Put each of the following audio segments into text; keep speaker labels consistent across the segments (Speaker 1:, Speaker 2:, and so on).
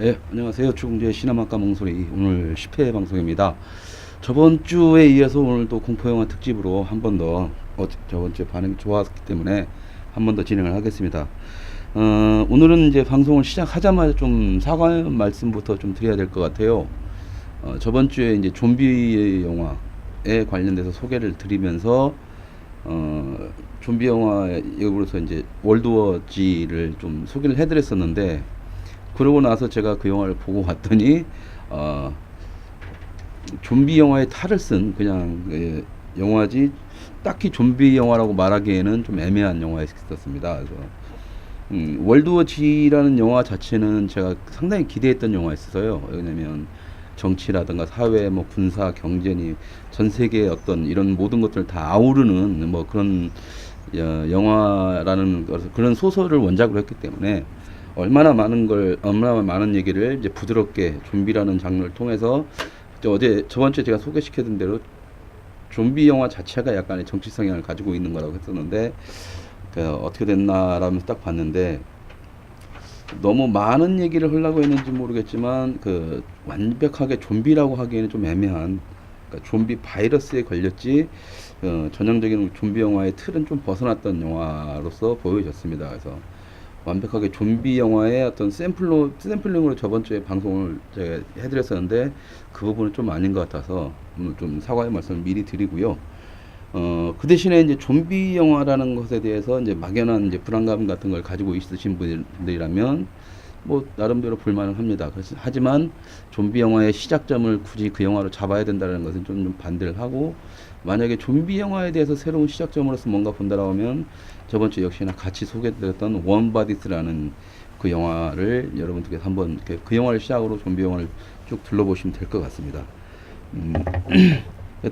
Speaker 1: 네, 안녕하세요. 주궁제 시네마과 몽소리 오늘 10회 방송입니다. 저번 주에 이어서 오늘도 공포영화 특집으로 한 번 더 저번 주에 반응이 좋았기 때문에 한 번 더 진행을 하겠습니다. 오늘은 이제 방송을 시작하자마자 좀 사과 말씀부터 좀 드려야 될 것 같아요. 저번 주에 이제 좀비 영화에 관련돼서 소개를 드리면서 좀비 영화로서 이제 월드워 G를 좀 소개를 해드렸었는데, 그러고 나서 제가 그 영화를 보고 왔더니 좀비 영화의 탈을 쓴 그냥 영화지, 딱히 좀비 영화라고 말하기에는 좀 애매한 영화였었습니다. 그래서 월드워 G라는 영화 자체는 제가 상당히 기대했던 영화였어요. 왜냐면 정치라든가 사회, 뭐 군사, 경제니 전 세계의 어떤 이런 모든 것들을 다 아우르는 뭐 그런 영화라는 그런 소설을 원작으로 했기 때문에 얼마나 많은 얘기를 이제 부드럽게 좀비라는 장르를 통해서, 저번 주에 제가 소개시켜준 대로 좀비 영화 자체가 약간의 정치 성향을 가지고 있는 거라고 했었는데, 어떻게 됐나라면서 딱 봤는데, 너무 많은 얘기를 하려고 했는지 모르겠지만 완벽하게 좀비라고 하기에는 좀 애매한, 그러니까 좀비 바이러스에 걸렸지 전형적인 좀비 영화의 틀은 좀 벗어났던 영화로서 보여졌습니다. 그래서 완벽하게 좀비 영화의 어떤 샘플링으로 저번 주에 방송을 제가 해드렸었는데, 그 부분은 좀 아닌 것 같아서 좀 사과의 말씀을 미리 드리고요. 그 대신에 이제 좀비 영화라는 것에 대해서 이제 막연한 이제 불안감 같은 걸 가지고 있으신 분들이라면 뭐 나름대로 불만을 합니다. 하지만 좀비 영화의 시작점을 굳이 그 영화로 잡아야 된다는 것은 좀 반대를 하고, 만약에 좀비 영화에 대해서 새로운 시작점으로서 뭔가 본다라고 하면 저번 주 역시나 같이 소개드렸던 원바디스라는 그 영화를 여러분들께서 한번 그 영화를 시작으로 좀비 영화를 쭉 둘러보시면 될 것 같습니다.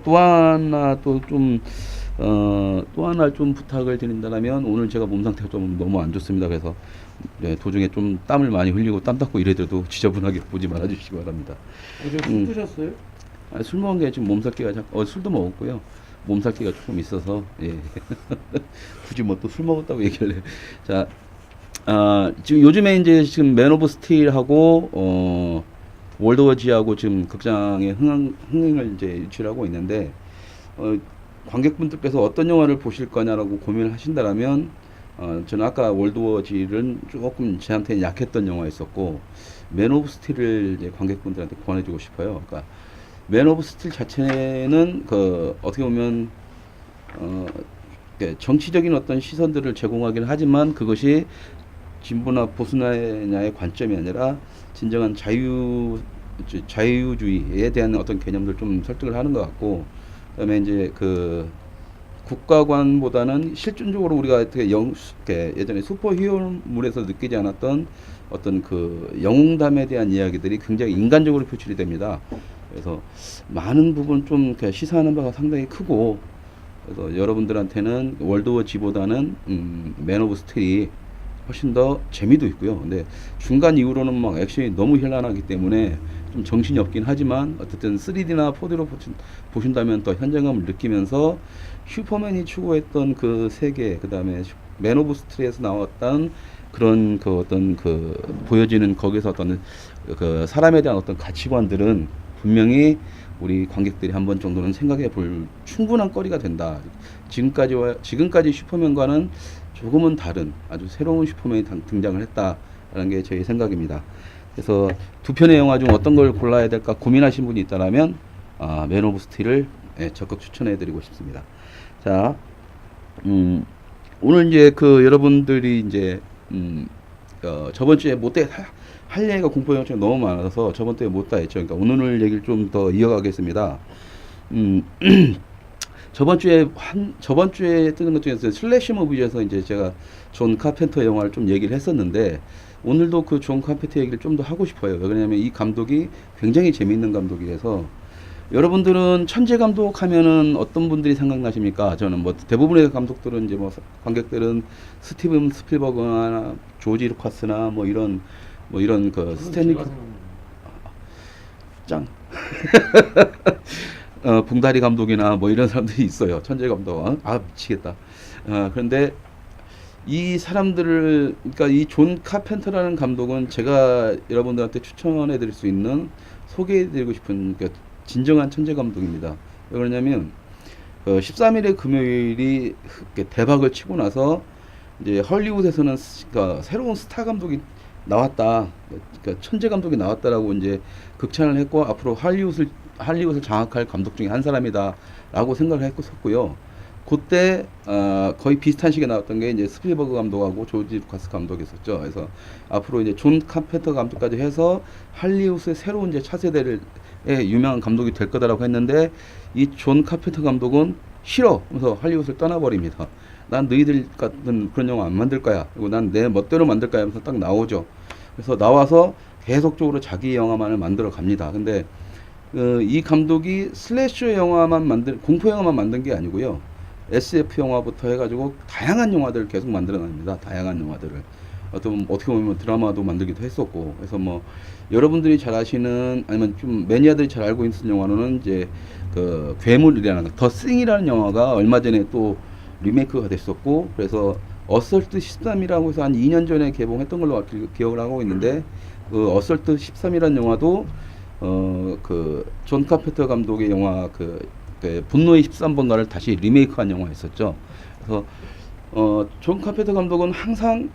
Speaker 1: 또 하나 좀 부탁을 드린다면, 오늘 제가 몸 상태가 좀 너무 안 좋습니다. 그래서 도중에 좀 땀을 많이 흘리고 땀 닦고 이래도 지저분하게 보지 말아 주시기 바랍니다.
Speaker 2: 어제 술 드셨어요?
Speaker 1: 술 먹은 게 지금 몸살기가 술도 먹었고요. 몸살기가 조금 있어서, 예. 굳이 뭐 또 술 먹었다고 얘기를 해. 자, 지금 요즘에 이제 지금 맨 오브 스틸하고 월드워 G하고 지금 극장에 흥행을 이제 유치하고 있는데, 관객분들께서 어떤 영화를 보실 거냐라고 고민을 하신다라면, 저는 아까 월드워 G를 조금 저한테 약했던 영화였었고, 맨 오브 스틸을 이제 관객분들한테 권해주고 싶어요. 그러니까 맨 오브 스틸 자체는 어떻게 보면 정치적인 어떤 시선들을 제공하긴 하지만, 그것이 진보나 보수냐의 관점이 아니라 진정한 자유주의에 대한 어떤 개념들 좀 설득을 하는 것 같고, 그다음에 이제 국가관보다는 실존적으로 우리가 예전에 슈퍼히어로물에서 느끼지 않았던 어떤 영웅담에 대한 이야기들이 굉장히 인간적으로 표출이 됩니다. 그래서 많은 부분 좀 시사하는 바가 상당히 크고, 그래서 여러분들한테는 월드워 G보다는 맨 오브 스틸이 훨씬 더 재미도 있고요. 근데 중간 이후로는 막 액션이 너무 현란하기 때문에 좀 정신이 없긴 하지만, 어쨌든 3D나 4D로 보신다면 더 현장감을 느끼면서 슈퍼맨이 추구했던 그 세계, 그 다음에 맨 오브 스틸에서 나왔던 그런 보여지는 거기서 어떤 사람에 대한 어떤 가치관들은 분명히 우리 관객들이 한 번 정도는 생각해 볼 충분한 거리가 된다. 지금까지 슈퍼맨과는 조금은 다른 아주 새로운 슈퍼맨이 등장을 했다라는 게 저희 생각입니다. 그래서 두 편의 영화 중 어떤 걸 골라야 될까 고민하신 분이 있다면 맨 오브 스틸을 적극 추천해 드리고 싶습니다. 자, 오늘 이제 여러분들이 이제 저번 주에 못돼 할 얘기가 공포 영화 중에 너무 많아서 저번 주에 못다 했죠. 그러니까 오늘 얘기를 좀 더 이어가겠습니다. 저번 주에 뜨는 것 중에서 슬래시 무비에서 이제 제가 존 카펜터 영화를 좀 얘기를 했었는데, 오늘도 그 존 카펜터 얘기를 좀 더 하고 싶어요. 왜냐면 이 감독이 굉장히 재미있는 감독이라서. 여러분들은 천재 감독 하면은 어떤 분들이 생각나십니까? 저는 뭐 대부분의 감독들은 이제 뭐 관객들은 스티븐 스필버그나 조지 루카스나 뭐 이런 스탠리 짱 붕다리 감독이나 뭐 이런 사람들이 있어요. 천재 감독. 미치겠다. 그런데 이 사람들을, 그러니까 이 존 카펜터라는 감독은 제가 여러분들한테 추천해 드릴 수 있는, 소개해 드리고 싶은, 그러니까 진정한 천재 감독입니다. 왜 그러냐면 13일의 금요일이 대박을 치고 나서 이제 헐리우드에서는 그러니까 새로운 스타 감독이 나왔다, 그러니까 천재 감독이 나왔다라고 이제 극찬을 했고, 앞으로 할리우드를 장악할 감독 중에 한 사람이다라고 생각을 했었고요. 그때 거의 비슷한 시기에 나왔던 게 이제 스필버그 감독하고 조지 루카스 감독이었었죠. 그래서 앞으로 이제 존 카펜터 감독까지 해서 할리우드의 새로운 이제 차세대를 유명한 감독이 될 거다라고 했는데, 이 존 카펜터 감독은 싫어, 그래서 할리우드를 떠나버립니다. 난 너희들 같은 그런 영화 안 만들 거야. 그리고 난 내 멋대로 만들 거야 하면서 딱 나오죠. 그래서 나와서 계속적으로 자기 영화만을 만들어 갑니다. 근데 이 감독이 슬래셔 영화만 공포 영화만 만든 게 아니고요. SF 영화부터 해가지고 다양한 영화들을 계속 만들어냅니다. 다양한 영화들을. 어떻게 보면 드라마도 만들기도 했었고. 그래서 뭐 여러분들이 잘 아시는, 아니면 좀 매니아들이 잘 알고 있는 영화로는 이제 그 괴물이라는 더 싱이라는 영화가 얼마 전에 또 리메이크가 됐었고, 그래서 어설트 13이라고 해서 한 2년 전에 개봉했던 걸로 기억을 하고 있는데, 그 어설트 13이라는 영화도 그 존 카펜터 감독의 영화 그 분노의 13번가를 다시 리메이크한 영화였었죠. 그래서 존 카펜터 감독은 항상,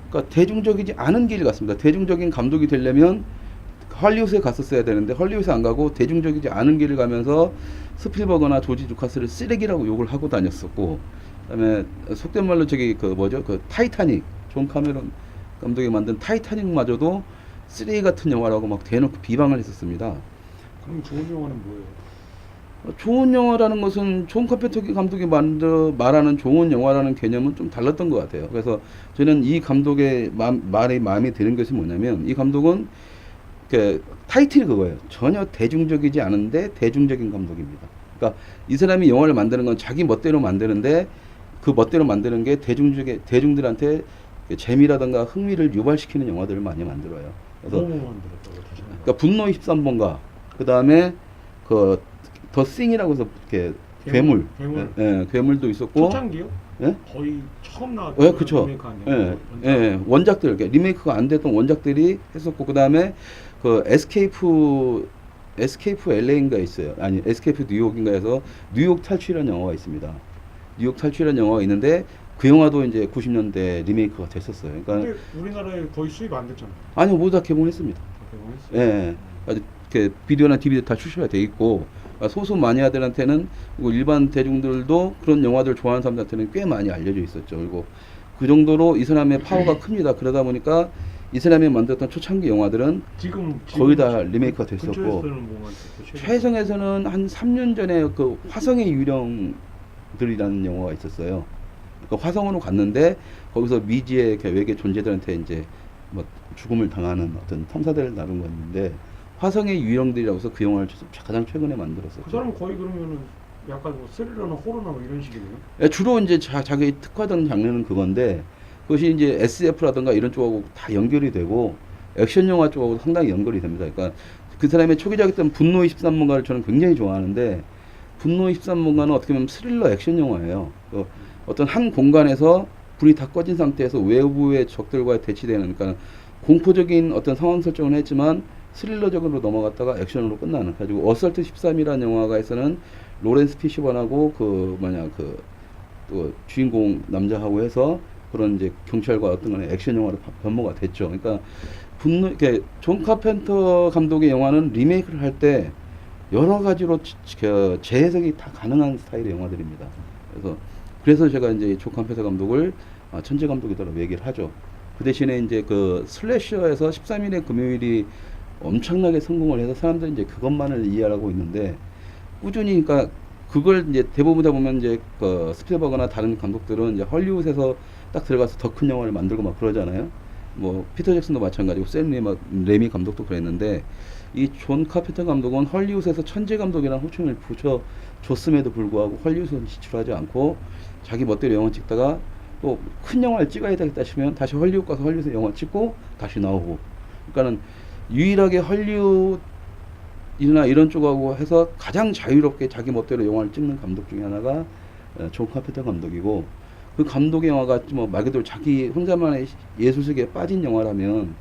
Speaker 1: 그러니까 대중적이지 않은 길을 갔습니다. 대중적인 감독이 되려면 헐리우드에 갔었어야 되는데 헐리우드에 안 가고 대중적이지 않은 길을 가면서 스필버거나 조지 루카스를 쓰레기라고 욕을 하고 다녔었고, 그다음에 속된 말로 저기 그 뭐죠, 그 타이타닉, 존 카메론 감독이 만든 타이타닉마저도 쓰레기 같은 영화라고 막 대놓고 비방을 했었습니다.
Speaker 2: 그럼 좋은 영화는 뭐예요?
Speaker 1: 좋은 영화라는 것은 존 카펜터 감독이 말하는 좋은 영화라는 개념은 좀 달랐던 것 같아요. 그래서 저는 이 감독의 말이 마음에 드는 것이 뭐냐면, 이 감독은 타이틀이 그거예요. 전혀 대중적이지 않은데 대중적인 감독입니다. 그러니까 이 사람이 영화를 만드는 건 자기 멋대로 만드는데, 그 멋대로 만드는 게 대중들한테 재미라든가 흥미를 유발시키는 영화들을 많이 만들어요. 그래서 그러니까 분노 13번가, 그 다음에 그 더 싱이라고 해서 이렇게 괴물. 예, 괴물도 있었고.
Speaker 2: 초창기요?
Speaker 1: 예?
Speaker 2: 거의 처음 나왔던.
Speaker 1: 예, 그쵸. 원작들, 리메이크가 안 됐던 원작들이 했었고, 그 다음에 그 에스케이프 LA인가 있어요. 아니, 에스케이프 뉴욕인가 해서 뉴욕 탈출이라는 영화가 있습니다. 뉴욕 탈출이라는 영화가 있는데, 그 영화도 이제 90년대 리메이크가 됐었어요. 그러니까
Speaker 2: 근데 우리나라에 거의 수입 안 됐잖아요.
Speaker 1: 아니요, 모두 다 개봉했습니다.
Speaker 2: 개봉했어요?
Speaker 1: 예. 아주 이렇게 비디오나 DVD 다 출시가 돼 있고, 소수 마니아들한테는, 그리고 일반 대중들도 그런 영화들 좋아하는 사람들한테는 꽤 많이 알려져 있었죠. 그리고 그 정도로 이 사람의 파워가 큽니다. 그러다 보니까 이 사람이 만들었던 초창기 영화들은
Speaker 2: 지금
Speaker 1: 거의 다 리메이크가 됐었고,
Speaker 2: 근처에서는 뭐
Speaker 1: 최성에서는 한 3년 전에 그 화성의 유령들이라는 영화가 있었어요. 그 화성으로 갔는데 거기서 미지의 외계 존재들한테 이제 뭐 죽음을 당하는 어떤 탐사대를 나눈 건데, 화성의 유령들이라고 해서 그 영화를 가장 최근에 만들었었죠.
Speaker 2: 그 사람은 거의 그러면은 약간 뭐 스릴러나 호러나 뭐 이런 식이네요.
Speaker 1: 예, 주로 이제 자기 특화된 장르는 그건데, 그것이 이제 SF라든가 이런 쪽하고 다 연결이 되고, 액션 영화 쪽하고 상당히 연결이 됩니다. 그러니까 그 사람의 초기작했던 분노 23번가를 저는 굉장히 좋아하는데, 분노 23번가는 어떻게 보면 스릴러 액션 영화예요. 어떤 한 공간에서 불이 다 꺼진 상태에서 외부의 적들과 대치되는, 그러니까 공포적인 어떤 상황 설정을 했지만 스릴러적으로 넘어갔다가 액션으로 끝나는. 가지고 어설트 13이라는 영화가에서는 로렌스 피시번하고 또 주인공 남자하고 해서 그런 이제 경찰과 어떤 간의 액션 영화로 변모가 됐죠. 그러니까 이렇게 존 카펜터 감독의 영화는 리메이크를 할 때 여러 가지로 재해석이 다 가능한 스타일의 영화들입니다. 그래서 제가 이제 존 카펜터 감독을 천재 감독이다라고 얘기를 하죠. 그 대신에 이제 그 슬래셔에서 13일의 금요일이 엄청나게 성공을 해서 사람들이 이제 그것만을 이해하고 있는데, 꾸준히, 그러니까 그걸 이제 대부분 다 보면 이제 그 스필버거나 다른 감독들은 이제 헐리우드에서 딱 들어가서 더 큰 영화를 만들고 막 그러잖아요. 뭐 피터 잭슨도 마찬가지고 샘 레미 감독도 그랬는데, 이 존 카펜터 감독은 헐리우드에서 천재 감독이라는 호칭을 붙여줬음에도 불구하고 헐리우드에 진출하지 않고 자기 멋대로 영화 찍다가 또 큰 영화를 찍어야 되겠다 싶으면 다시 헐리우드 가서 헐리우드에서 영화 찍고 다시 나오고. 그러니까는 유일하게 헐리우드나 이런 쪽하고 해서 가장 자유롭게 자기 멋대로 영화를 찍는 감독 중에 하나가 존 카펜터 감독이고, 그 감독의 영화가 뭐 말 그대로 자기 혼자만의 예술 세계에 빠진 영화라면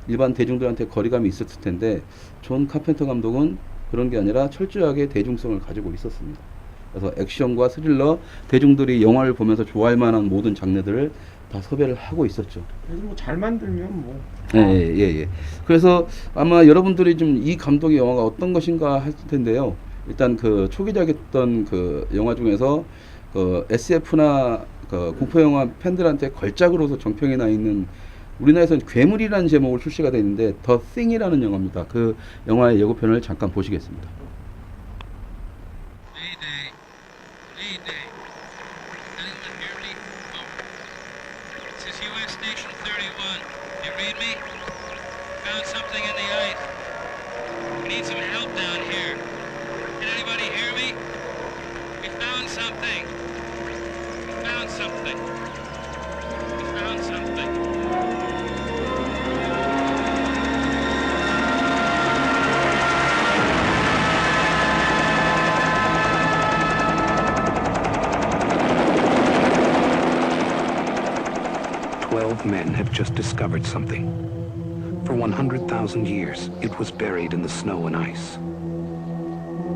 Speaker 1: 일반 대중들한테 거리감이 있었을 텐데 존 카펜터 감독은 그런 게 아니라 철저하게 대중성을 가지고 있었습니다. 그래서 액션과 스릴러, 대중들이 영화를 보면서 좋아할 만한 모든 장르들을 다 섭외를 하고 있었죠.
Speaker 2: 그래서 뭐 잘 만들면 뭐.
Speaker 1: 예. 그래서 아마 여러분들이 좀 이 감독의 영화가 어떤 것인가 할 텐데요. 일단 그 초기작했던 그 영화 중에서 그 SF나 그 공포 영화 팬들한테 걸작으로서 정평이 나 있는 우리나라에서는 괴물이라는 제목으로 출시가 되어 있는데 더 싱이라는 영화입니다. 그 영화의 예고편을 잠깐 보시겠습니다.
Speaker 3: Mayday. Mayday. Anyone hear me? Oh. This is US Station 31. You read me? Found something in the ice. We need some help down here. Can anybody hear me? We found something. We found something. We found something.
Speaker 4: 12 men have just discovered something. For 100,000 years, it was buried in the snow and ice.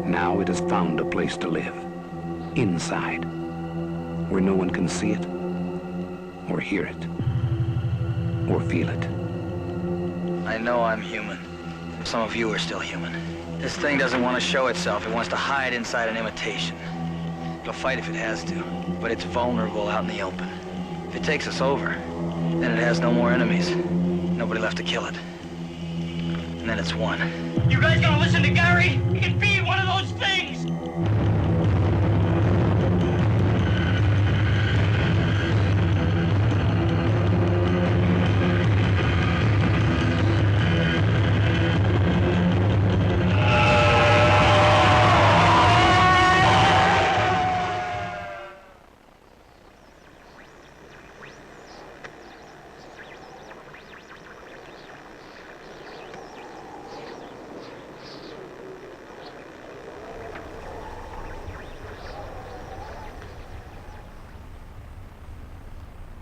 Speaker 4: Now it has found a place to live. Inside. Where no one can see it, or hear it, or feel it.
Speaker 5: I know I'm human. Some of you are still human. This thing doesn't want to show itself. It wants to hide inside an imitation. It'll fight if it has to, but it's vulnerable out in the open. If it takes us over, then it has no more enemies. Nobody left to kill it. And then it's won.
Speaker 6: You guys gonna listen to Gary? He can be one of those things!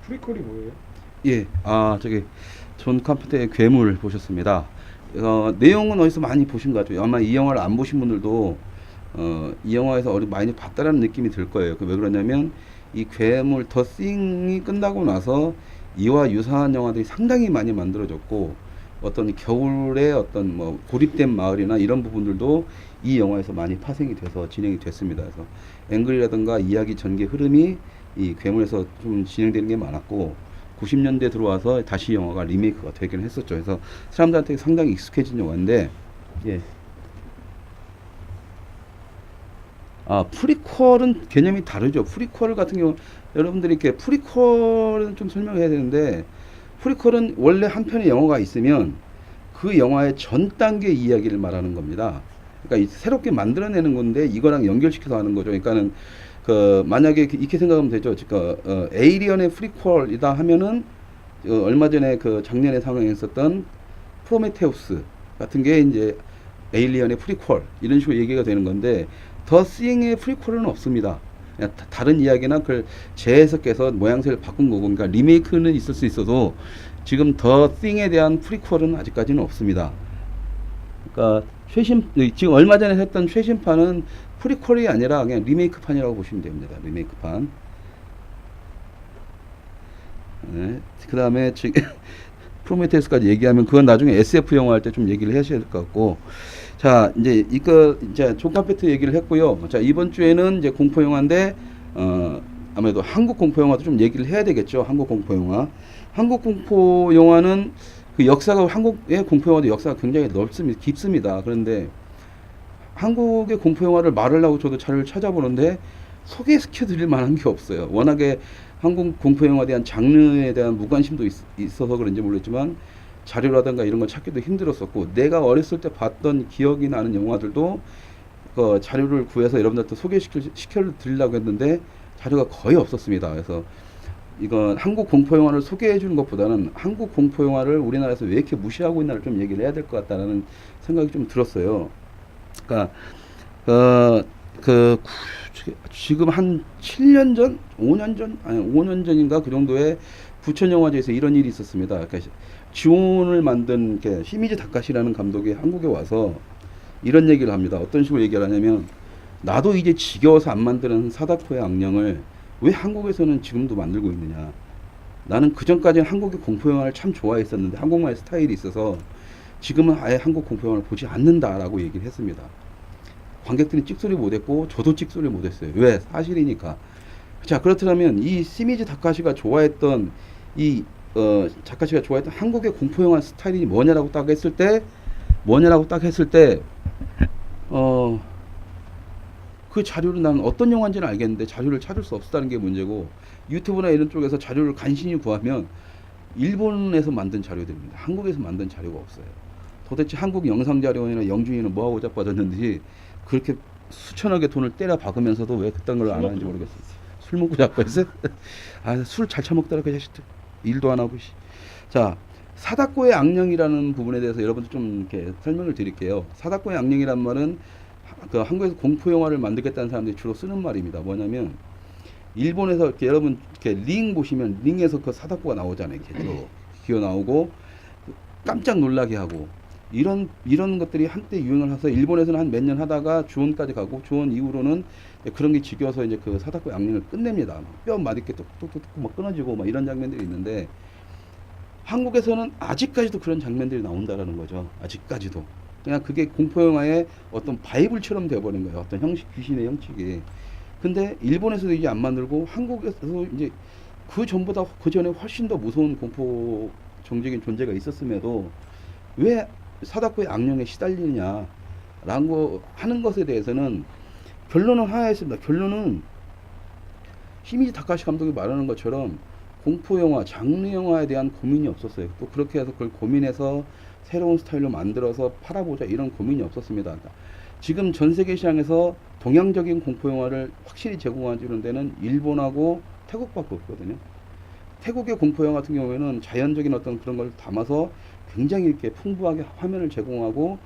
Speaker 2: 프리퀄이 뭐예요?
Speaker 1: 예, 저기 존 카펜터의 괴물 보셨습니다. 내용은 어디서 많이 보신 것 같아요. 아마 이 영화를 안 보신 분들도 이 영화에서 어디 많이 봤다라는 느낌이 들 거예요. 왜 그러냐면 이 괴물 더 싱이 끝나고 나서 이와 유사한 영화들이 상당히 많이 만들어졌고 어떤 겨울에 어떤 뭐 고립된 마을이나 이런 부분들도 이 영화에서 많이 파생이 돼서 진행이 됐습니다. 그래서 앵글이라든가 이야기 전개 흐름이 이 괴물에서 좀 진행되는 게 많았고 90년대 들어와서 다시 영화가 리메이크가 되긴 했었죠. 그래서 사람들한테 상당히 익숙해진 영화인데 예. 프리퀄은 개념이 다르죠. 프리퀄 같은 경우 여러분들이 이렇게 프리퀄은 좀 설명해야 되는데 프리퀄은 원래 한 편의 영화가 있으면 그 영화의 전 단계 이야기를 말하는 겁니다. 그러니까 새롭게 만들어내는 건데 이거랑 연결시켜서 하는 거죠. 그러니까는 만약에 이렇게 생각하면 되죠. 그러니까 에이리언의 프리퀄이다 하면은 얼마 전에 그 작년에 상영했었던 프로메테우스 같은 게 이제 에일리언의 프리퀄 이런 식으로 얘기가 되는 건데 더 싱의 프리퀄은 없습니다. 그냥 다른 이야기나 그걸 재해석해서 모양새를 바꾼 거고, 그러니까 리메이크는 있을 수 있어도 지금 더 싱에 대한 프리퀄은 아직까지는 없습니다. 그러니까 지금 얼마 전에 했던 최신판은 프리퀄이 아니라 그냥 리메이크판이라고 보시면 됩니다. 리메이크판. 네. 그 다음에 지금 프로메테우스까지 얘기하면 그건 나중에 SF 영화 할 때 좀 얘기를 하셔야 될 것 같고. 자, 이제 이제 존 카펜터 얘기를 했고요. 자, 이번 주에는 이제 공포 영화인데 아무래도 한국 공포 영화도 좀 얘기를 해야 되겠죠. 한국 공포 영화. 한국 공포 영화는 그 역사가 한국의 공포 영화도 역사가 굉장히 넓습니다. 깊습니다. 그런데 한국의 공포 영화를 말하려고 저도 자료를 찾아보는데 소개시켜 드릴 만한 게 없어요. 워낙에 한국 공포 영화에 대한 장르에 대한 무관심도 있어서 그런지 모르겠지만 자료라든가 이런 거 찾기도 힘들었었고, 내가 어렸을 때 봤던 기억이 나는 영화들도 그 자료를 구해서 여러분들한테 소개시켜 드리려고 했는데 자료가 거의 없었습니다. 그래서 이건 한국 공포 영화를 소개해 주는 것보다는 한국 공포 영화를 우리나라에서 왜 이렇게 무시하고 있나를 좀 얘기를 해야 될 것 같다는 생각이 좀 들었어요. 그러니까 지금 한 7년 전, 5년 전, 아니 5년 전인가 그 정도에 부천 영화제에서 이런 일이 있었습니다. 그러니까 지온을 만든 히미즈 다카시라는 감독이 한국에 와서 이런 얘기를 합니다. 어떤 식으로 얘기를 하냐면 나도 이제 지겨워서 안 만드는 사다코의 악령을 왜 한국에서는 지금도 만들고 있느냐. 나는 그전까지는 한국의 공포영화를 참 좋아했었는데 한국만의 스타일이 있어서 지금은 아예 한국 공포영화를 보지 않는다라고 얘기를 했습니다. 관객들이 찍소리 못했고 저도 찍소리 못했어요. 왜? 사실이니까. 자, 그렇다면 이 시미즈 다카시가 좋아했던 다카시가 좋아했던 한국의 공포영화 스타일이 뭐냐라고 딱 했을 때 그 자료를 나는 어떤 영화인지는 알겠는데 자료를 찾을 수 없었다는 게 문제고, 유튜브나 이런 쪽에서 자료를 간신히 구하면 일본에서 만든 자료들입니다. 한국에서 만든 자료가 없어요. 도대체 한국 영상자료원이나 영준이는 뭐하고 자빠졌는지 그렇게 수천억의 돈을 때려 박으면서도 왜 그딴 걸 안 하는지 모르겠어요. 술 먹고 자빠졌어요? 아, 술 잘 처먹더라 그 자식들. 일도 안 하고. 자, 사다코의 악령이라는 부분에 대해서 여러분들 좀 이렇게 설명을 드릴게요. 사다코의 악령이란 말은 그 한국에서 공포 영화를 만들겠다는 사람들이 주로 쓰는 말입니다. 뭐냐면 일본에서 이렇게 여러분 이렇게 링 보시면 링에서 그 사다코가 나오잖아요. 이렇게 기어 나오고 깜짝 놀라게 하고 이런 것들이 한때 유행을 해서 일본에서는 한 몇 년 하다가 주원까지 가고 주원 이후로는 그런 게 지겨워서 이제 그 사다코의 악령을 끝냅니다. 뼈 맛있게 뚝뚝뚝 막 끊어지고 막 이런 장면들이 있는데 한국에서는 아직까지도 그런 장면들이 나온다라는 거죠. 아직까지도. 그냥 그게 공포영화의 어떤 바이블처럼 되어버린 거예요. 어떤 형식, 귀신의 형식이. 근데 일본에서도 이제 안 만들고 한국에서도 이제 그 전보다 그 전에 훨씬 더 무서운 공포 정적인 존재가 있었음에도 왜 사다코의 악령에 시달리느냐라는 거 하는 것에 대해서는 결론은 하나였습니다. 결론은 히미지 다카시 감독이 말하는 것처럼 공포영화, 장르영화에 대한 고민이 없었어요. 또 그렇게 해서 그걸 고민해서 새로운 스타일로 만들어서 팔아보자 이런 고민이 없었습니다. 지금 전 세계 시장에서 동양적인 공포영화를 확실히 제공해주는 데는 일본하고 태국밖에 없거든요. 태국의 공포영화 같은 경우에는 자연적인 어떤 그런 걸 담아서 굉장히 이렇게 풍부하게 화면을 제공하고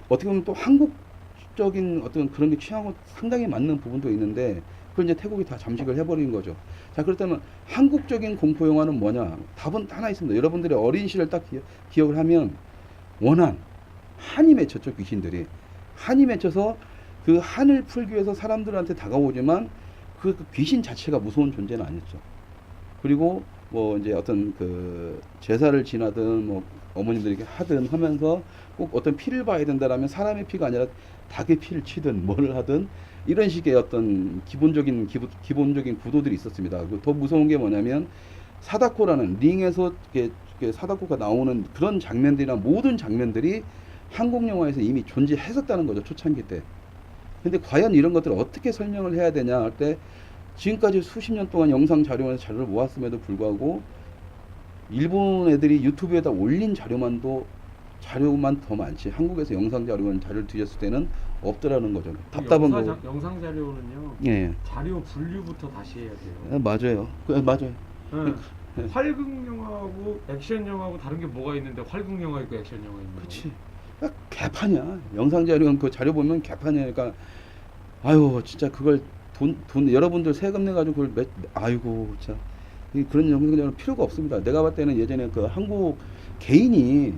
Speaker 1: 어떻게 보면 또 한국적인 어떤 그런 게 취향하고 상당히 맞는 부분도 있는데 그걸 이제 태국이 다 잠식을 해버린 거죠. 자, 그렇다면 한국적인 공포영화는 뭐냐? 답은 하나 있습니다. 여러분들이 어린 시절 딱 기억을 하면 한이 맺혔죠. 귀신들이 한이 맺혀서 그 한을 풀기 위해서 사람들한테 다가오지만 그 귀신 자체가 무서운 존재는 아니었죠. 그리고 뭐 이제 어떤 그 제사를 지나든 뭐 어머님들에게 하든 하면서 꼭 어떤 피를 봐야 된다라면 사람의 피가 아니라 닭의 피를 치든 뭐를 하든 이런 식의 어떤 기본적인 구도들이 있었습니다. 그리고 더 무서운 게 뭐냐면 사다코라는 링에서 이렇게 사다코가 나오는 그런 장면들이나 모든 장면들이 한국 영화에서 이미 존재했었다는 거죠. 초창기 때. 근데 과연 이런 것들을 어떻게 설명을 해야 되냐 할 때 지금까지 수십 년 동안 영상 자료에서 자료를 모았음에도 불구하고 일본 애들이 유튜브에다 올린 자료만 더 많지 한국에서 영상 자료는 자료를 뒤졌을 때는 없더라는 거죠. 답답한 거.
Speaker 2: 영상 자료는요.
Speaker 1: 예.
Speaker 2: 자료 분류부터 다시 해야 돼요.
Speaker 1: 예, 맞아요. 맞아요.
Speaker 2: 네. 활극 영화하고 액션 영화하고 다른 게 뭐가 있는데 활극 영화 있고 액션 영화 있는 거.
Speaker 1: 그렇지. 개판이야. 영상 자료는 그 자료 보면 개판이야. 그러니까 아유 진짜 그걸 돈 여러분들 세금 내 가지고 그걸 아이고 진짜 그런 영상자료는 필요가 없습니다. 내가 봤을 때는 예전에 그 한국 개인이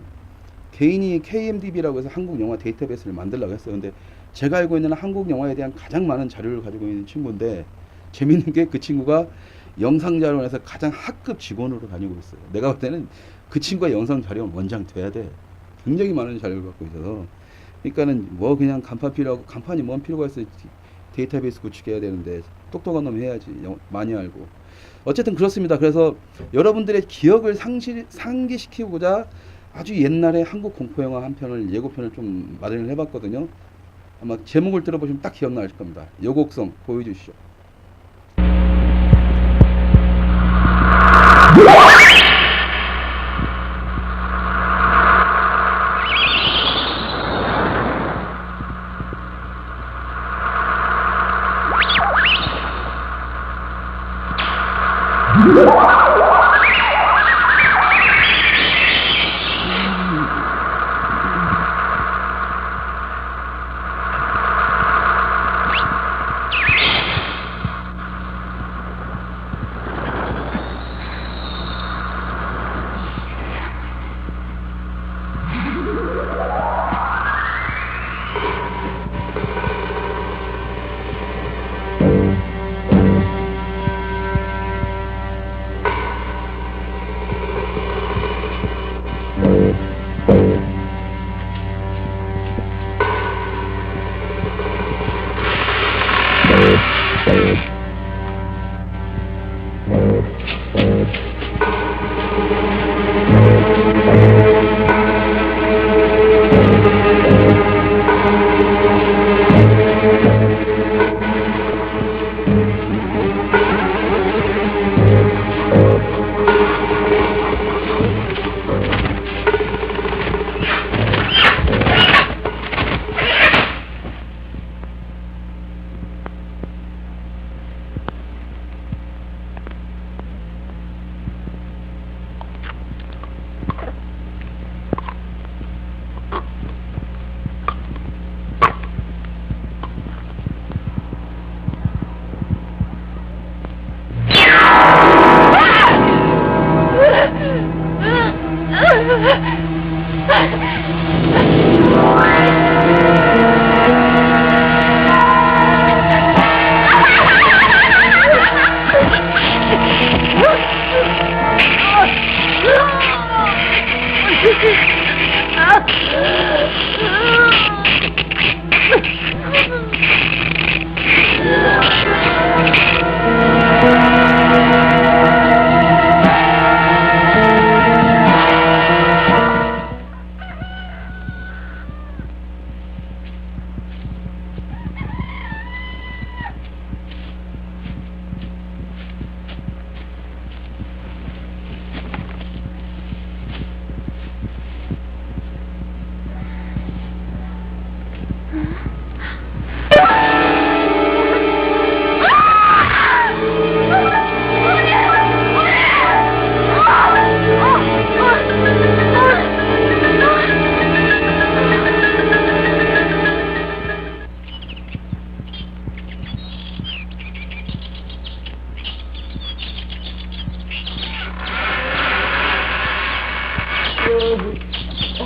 Speaker 1: KMDB라고 해서 한국 영화 데이터베이스를 만들려고 했어요. 근데 제가 알고 있는 한국 영화에 대한 가장 많은 자료를 가지고 있는 친구인데 재밌는 게 그 친구가 영상 자료원에서 가장 하급 직원으로 다니고 있어요. 내가 볼 때는 그 친구가 영상 자료원 원장 돼야 돼. 굉장히 많은 자료를 갖고 있어서. 그러니까는 뭐 그냥 간판 필요하고 간판이 뭔 필요가 있어. 데이터베이스 구축해야 되는데 똑똑한 놈 해야지. 많이 알고. 어쨌든 그렇습니다. 그래서 여러분들의 기억을 상기시키고자 아주 옛날에 한국 공포영화 한 편을 예고편을 좀 마련을 해봤거든요. 아마 제목을 들어보시면 딱 기억나실 겁니다. 여곡성 보여주시죠.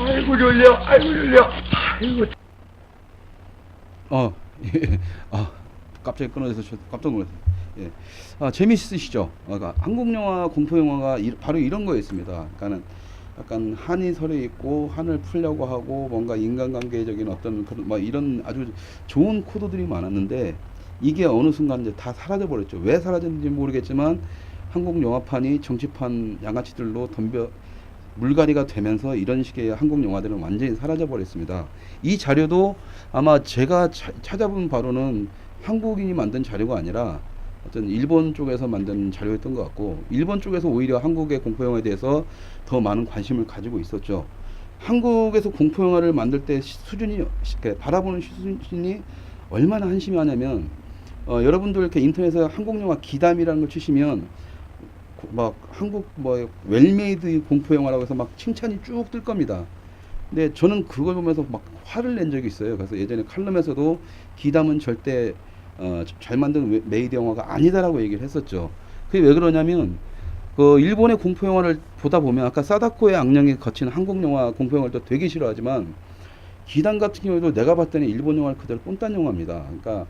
Speaker 2: 아이고 졸려, 아이고 졸려, 아이고.
Speaker 1: 예. 갑자기 끊어져서 저 깜짝 놀랐어요. 예. 재미있으시죠? 그러니까 한국 영화, 공포 영화가 바로 이런 거였습니다. 그러니까는 약간 한이 서려 있고 한을 풀려고 하고 뭔가 인간관계적인 어떤 그런 뭐 이런 아주 좋은 코드들이 많았는데 이게 어느 순간 이제 다 사라져 버렸죠. 왜 사라졌는지 모르겠지만 한국 영화판이 정치판 양아치들로 덤벼 물갈이가 되면서 이런 식의 한국 영화들은 완전히 사라져 버렸습니다. 이 자료도 아마 제가 찾아본 바로는 한국인이 만든 자료가 아니라 어떤 일본 쪽에서 만든 자료였던 것 같고, 일본 쪽에서 오히려 한국의 공포 영화에 대해서 더 많은 관심을 가지고 있었죠. 한국에서 공포 영화를 만들 때 수준이 바라보는 수준이 얼마나 한심하냐면 여러분들 이렇게 인터넷에 한국 영화 기담이라는 걸 치시면 막 한국 뭐 웰메이드 공포 영화라고 해서 막 칭찬이 쭉 뜰 겁니다. 근데 저는 그걸 보면서 막 화를 낸 적이 있어요. 그래서 예전에 칼럼에서도 기담은 절대 잘 만든 메이드 영화가 아니다라고 얘기를 했었죠. 그게 왜 그러냐면 그 일본의 공포 영화를 보다 보면 아까 사다코의 악령이 거친 한국 영화 공포 영화를 또 되게 싫어하지만 기담 같은 경우에도 내가 봤더니 일본 영화를 그대로 똔딴 영화입니다. 그러니까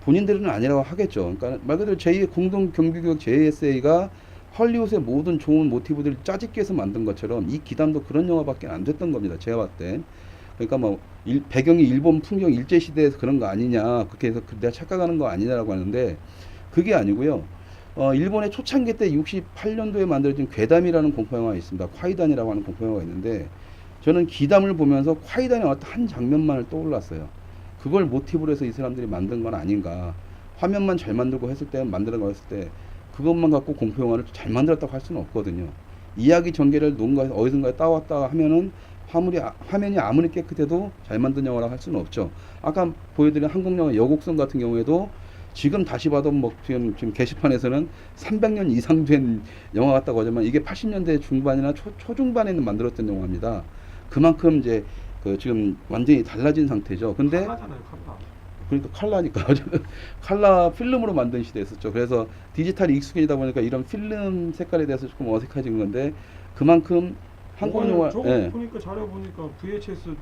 Speaker 1: 본인들은 아니라고 하겠죠. 그러니까 말 그대로 제2의 공동 경비구역 JSA가 헐리우드의 모든 좋은 모티브들을 짜집기 해서 만든 것처럼 이 기담도 그런 영화밖에 안 됐던 겁니다. 제가 봤을 때. 그러니까 뭐 배경이 일본 풍경 일제시대에서 그런 거 아니냐, 그렇게 해서 내가 착각하는 거 아니냐라고 하는데 그게 아니고요. 일본의 초창기 때 68년도에 만들어진 괴담이라는 공포영화가 있습니다. 콰이단이라고 하는 공포영화가 있는데 저는 기담을 보면서 콰이단의 어떤 한 장면만을 떠올랐어요. 그걸 모티브로 해서 이 사람들이 만든 건 아닌가. 화면만 잘 만들고 했을 때, 만드는 거 했을 때 그것만 갖고 공포영화를 잘 만들었다고 할 수는 없거든요. 이야기 전개를 누군가 어디선가 따왔다 하면은 화면이 아무리 깨끗해도 잘 만든 영화라고 할 수는 없죠. 아까 보여드린 한국 영화 여곡선 같은 경우에도 지금 다시 봐도 뭐 지금 게시판에서는 300년 이상 된 영화 같다고 하지만 이게 80년대 중반이나 초중반에는 만들었던 영화입니다. 그만큼 이제 지금 완전히 달라진 상태죠. 근데
Speaker 2: 칼라잖아요, 칼라.
Speaker 1: 그러니까 칼라니까 칼라 필름으로 만든 시대였었죠. 그래서 디지털이 익숙해지다 보니까 이런 필름 색깔에 대해서 조금 어색해진 건데 그만큼 한국 영화
Speaker 2: 저거
Speaker 1: 예.
Speaker 2: 보니까 자료 보니까 VHS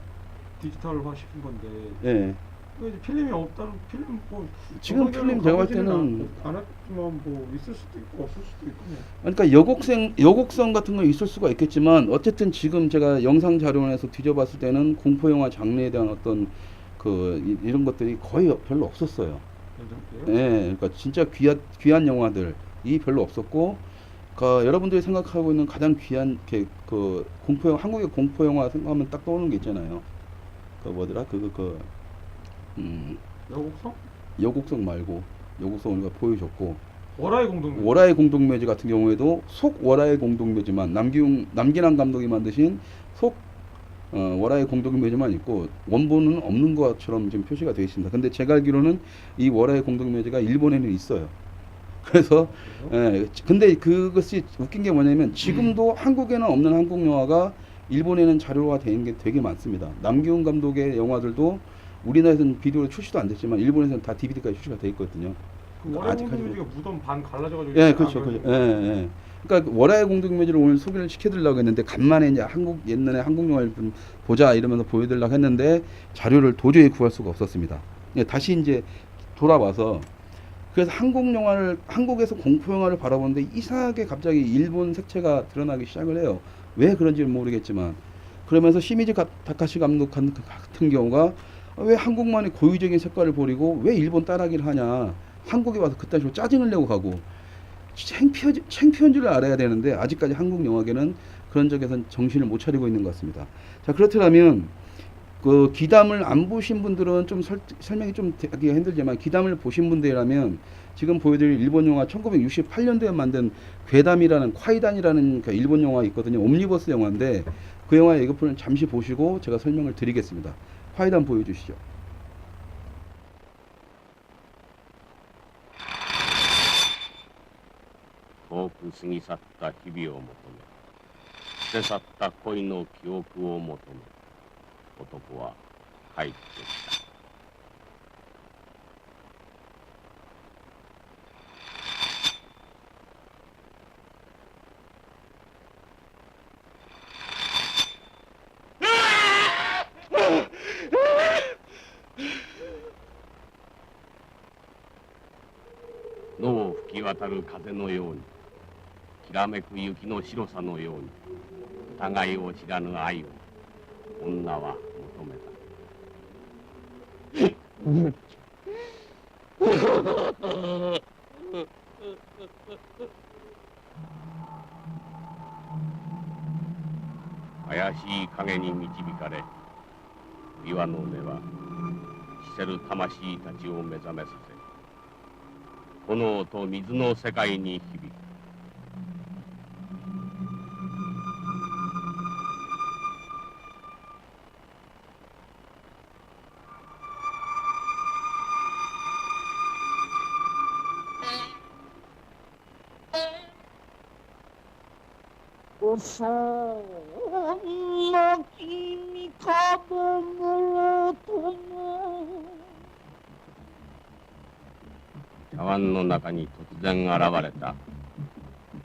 Speaker 2: 디지털화 시킨 건데
Speaker 1: 예.
Speaker 2: 이제 필름이 없다는 필름 뭐
Speaker 1: 지금 필름 제가 봤을 때는
Speaker 2: 안 했지만 뭐 있을 수도 있고 없을 수도 있고 뭐.
Speaker 1: 그러니까 여곡성 같은 건 있을 수가 있겠지만 어쨌든 지금 제가 영상 자료원에서 뒤져봤을 때는 공포 영화 장르에 대한 어떤 이런 것들이 거의 별로 없었어요. 예, 그러니까 진짜 귀한 영화들이 별로 없었고 여러분들이 생각하고 있는 가장 귀한 그 공포 한국의 공포 영화 생각하면 딱 떠오르는 게 있잖아요. 그 뭐더라
Speaker 2: 여곡성?
Speaker 1: 여곡성 말고 여곡성 우리가 보여줬고
Speaker 2: 월화의 공동.
Speaker 1: 월화의 공동묘지 같은 경우에도 속 월화의 공동묘지만 남기남 감독이 만드신 속 월화의 공동묘지만 있고 원본은 없는 것처럼 지금 표시가 되어 있습니다. 근데 제가 알기로는 이 월화의 공동묘지가 일본에는 있어요. 그래서 근데 그것이 웃긴 게 뭐냐면 지금도 한국에는 없는 한국 영화가 일본에는 자료화 되는 게 되게 많습니다. 남기훈 감독의 영화들도 우리나라에서는 비디오로 출시도 안 됐지만 일본에서는 다 DVD까지 출시가 돼 있거든요.
Speaker 2: 그 월화의
Speaker 1: 아직까지
Speaker 2: 공동묘지가 무덤 반 갈라져가지고.
Speaker 1: 예, 그렇죠, 그렇죠. 예, 예. 그러니까 월화의 공동묘지를 오늘 소개를 시켜드리려고 했는데 간만에 이제 옛날에 한국 영화를 좀 보자 이러면서 보여드리려고 했는데 자료를 도저히 구할 수가 없었습니다. 예, 다시 이제 돌아와서 그래서 한국에서 공포 영화를 바라보는데 이상하게 갑자기 일본 색채가 드러나기 시작을 해요. 왜 그런지는 모르겠지만 그러면서 시미즈 다카시 감독 같은 경우가 왜 한국만의 고유적인 색깔을 버리고 왜 일본 따라하기를 하냐. 한국에 와서 그딴 식으로 짜증을 내고 가고 창피한 줄 알아야 되는데 아직까지 한국 영화계는 그런 적에선 정신을 못 차리고 있는 것 같습니다. 자, 그렇다면 그 기담을 안 보신 분들은 좀 설명이 좀 하기가 힘들지만 기담을 보신 분들이라면 지금 보여드릴 일본 영화 1968년도에 만든 괴담이라는 콰이단이라는 그 일본 영화 있거든요. 옴니버스 영화인데 그 영화 예고편을 잠시 보시고 제가 설명을 드리겠습니다. 콰이단 보여주시죠.
Speaker 7: 遠く過ぎ去った日々を求め捨て去った恋の記憶を求め男は帰ってきた。野を吹き渡る風のようにきらめく雪の白さのように互いを知らぬ愛を女は求めた。怪しい影に導かれ岩の根は死せる魂たちを目覚めさせ炎と水の世界に響く。
Speaker 6: そんな君角のとも
Speaker 7: 茶碗の中に突然現れた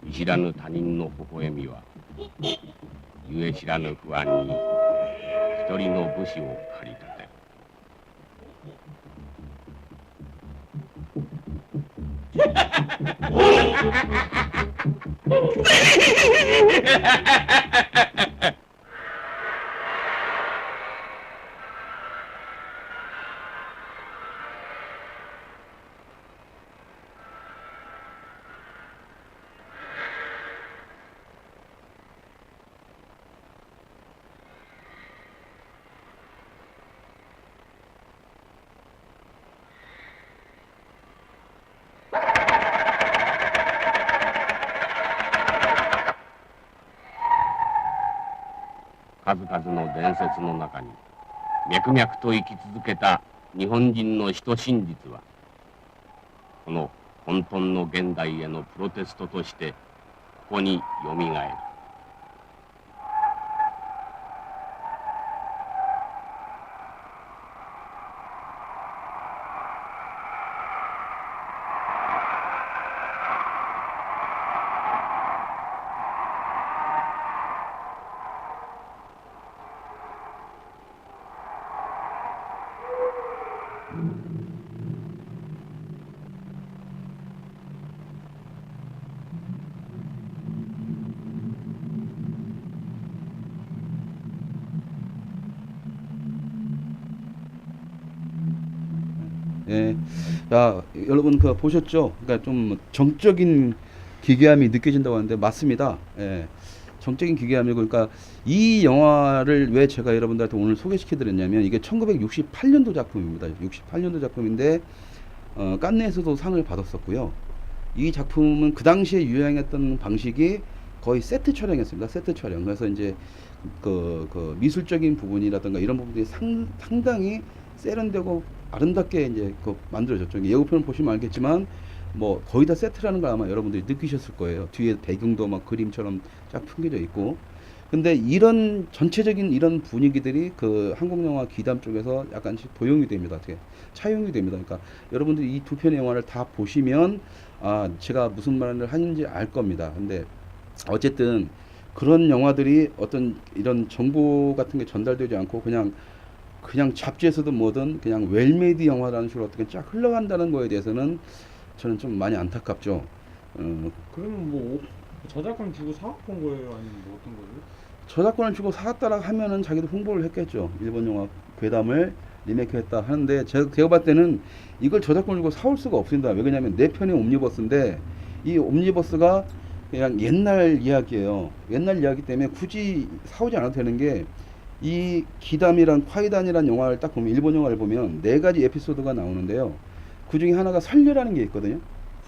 Speaker 7: 見知らぬ他人の微笑みはゆえ知らぬ不安に一人の武士を駆り立てる。数々の伝説の中に脈々と生き続けた日本人の人真実はこの混沌の現代へのプロテストとしてここによみがえる。
Speaker 1: 예, 야, 여러분 그 보셨죠? 그러니까 좀 정적인 기괴함이 느껴진다고 하는데 맞습니다. 예. 정적인 기괴함이고 그러니까 이 영화를 왜 제가 여러분들한테 오늘 소개시켜 드렸냐면 이게 1968년도 작품입니다. 68년도 작품인데 깐느에서도 상을 받았었고요. 이 작품은 그 당시에 유행했던 방식이 거의 세트 촬영이었습니다. 세트 촬영. 그래서 이제 그 미술적인 부분이라든가 이런 부분들이 상당히 세련되고 아름답게 이제 만들어졌죠. 예고편을 보시면 알겠지만 뭐 거의 다 세트라는 걸 아마 여러분들이 느끼셨을 거예요. 뒤에 배경도 막 그림처럼 쫙 풍겨져 있고. 근데 이런 전체적인 이런 분위기들이 그 한국 영화 기담 쪽에서 약간씩 도용이 됩니다. 어떻게 차용이 됩니다. 그러니까 여러분들이 이 두 편의 영화를 다 보시면 아 제가 무슨 말을 하는지 알 겁니다. 근데 어쨌든 그런 영화들이 어떤 이런 정보 같은 게 전달되지 않고 그냥 잡지에서도 뭐든 그냥 웰메이드 영화라는 식으로 어떻게 쫙 흘러간다는 거에 대해서는 저는 좀 많이 안타깝죠.
Speaker 2: 그러면 뭐 저작권 주고 사갖고 온 거예요? 아니면 뭐 어떤 거예요?
Speaker 1: 저작권을 주고 사갔다라 하면은 자기도 홍보를 했겠죠. 일본 영화 괴담을 리메이크했다 하는데 제가 봤을 때는 이걸 저작권을 주고 사올 수가 없습니다. 왜 그러냐면 네 편의 옴니버스인데 이 옴니버스가 그냥 옛날 이야기예요. 옛날 이야기 때문에 굳이 사오지 않아도 되는 게 이 기담이란 파이단이란 영화를 딱 보면 일본 영화를 보면 네 가지 에피소드가 나오는데요. 그 중에 하나가 설녀라는 게 있거든요.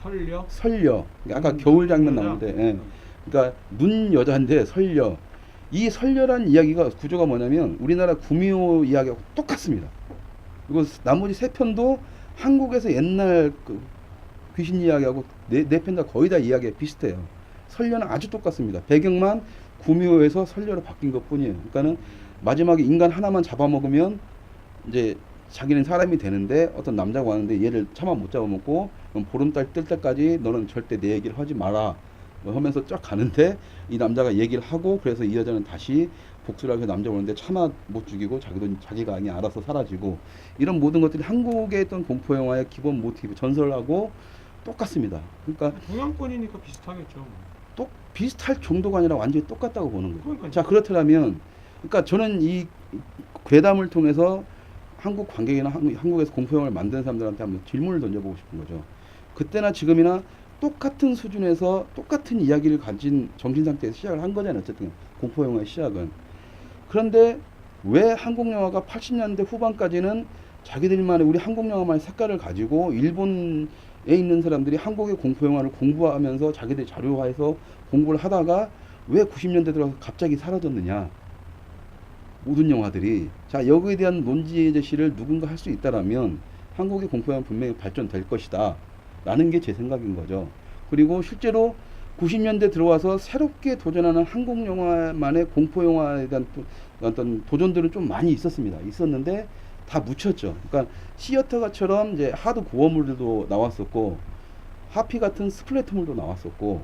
Speaker 2: 설려?
Speaker 1: 설녀. 아까 겨울 장면
Speaker 2: 여자?
Speaker 1: 나오는데, 예. 그러니까 눈 여자인데 설녀. 이 설녀란 이야기가 구조가 뭐냐면 우리나라 구미호 이야기하고 똑같습니다. 그리고 나머지 세 편도 한국에서 옛날 그 귀신 이야기하고 네 편 다 거의 다 이야기가 비슷해요. 설녀는 아주 똑같습니다. 배경만 구미호에서 설녀로 바뀐 것뿐이에요. 그러니까는 마지막에 인간 하나만 잡아먹으면 이제 자기는 사람이 되는데 어떤 남자가 왔는데 얘를 차마 못 잡아먹고 그럼 보름달 뜰 때까지 너는 절대 내 얘기를 하지 마라 뭐 하면서 쫙 가는데 이 남자가 얘기를 하고 그래서 이 여자는 다시 복수를 하고 남자 오는데 차마 못 죽이고 자기가 그냥 알아서 사라지고 이런 모든 것들이 한국의 어떤 공포 영화의 기본 모티브 전설하고 똑같습니다. 그러니까
Speaker 2: 동양권이니까 비슷하겠죠.
Speaker 1: 또 비슷할 정도가 아니라 완전히 똑같다고 보는 거예요.
Speaker 2: 그러니까요.
Speaker 1: 자 그렇더라면 그러니까 저는 이 괴담을 통해서 한국 관객이나 한국에서 공포영화를 만드는 사람들한테 한번 질문을 던져보고 싶은 거죠. 그때나 지금이나 똑같은 수준에서 똑같은 이야기를 가진 정신 상태에서 시작을 한 거잖아요. 어쨌든 공포영화의 시작은. 그런데 왜 한국 영화가 80년대 후반까지는 자기들만의 우리 한국 영화만의 색깔을 가지고 일본에 있는 사람들이 한국의 공포영화를 공부하면서 자기들 자료화해서 공부를 하다가 왜 90년대 들어서 갑자기 사라졌느냐. 모든 영화들이. 자, 여기에 대한 논지 제시를 누군가 할 수 있다라면 한국의 공포영화 분명히 발전될 것이다. 라는 게 제 생각인 거죠. 그리고 실제로 90년대 들어와서 새롭게 도전하는 한국 영화만의 공포 영화에 대한 어떤 도전들은 좀 많이 있었는데 다 묻혔죠. 그러니까 시어터가처럼 이제 하드 고어물들도 나왔었고 하피 같은 스플래터물도 나왔었고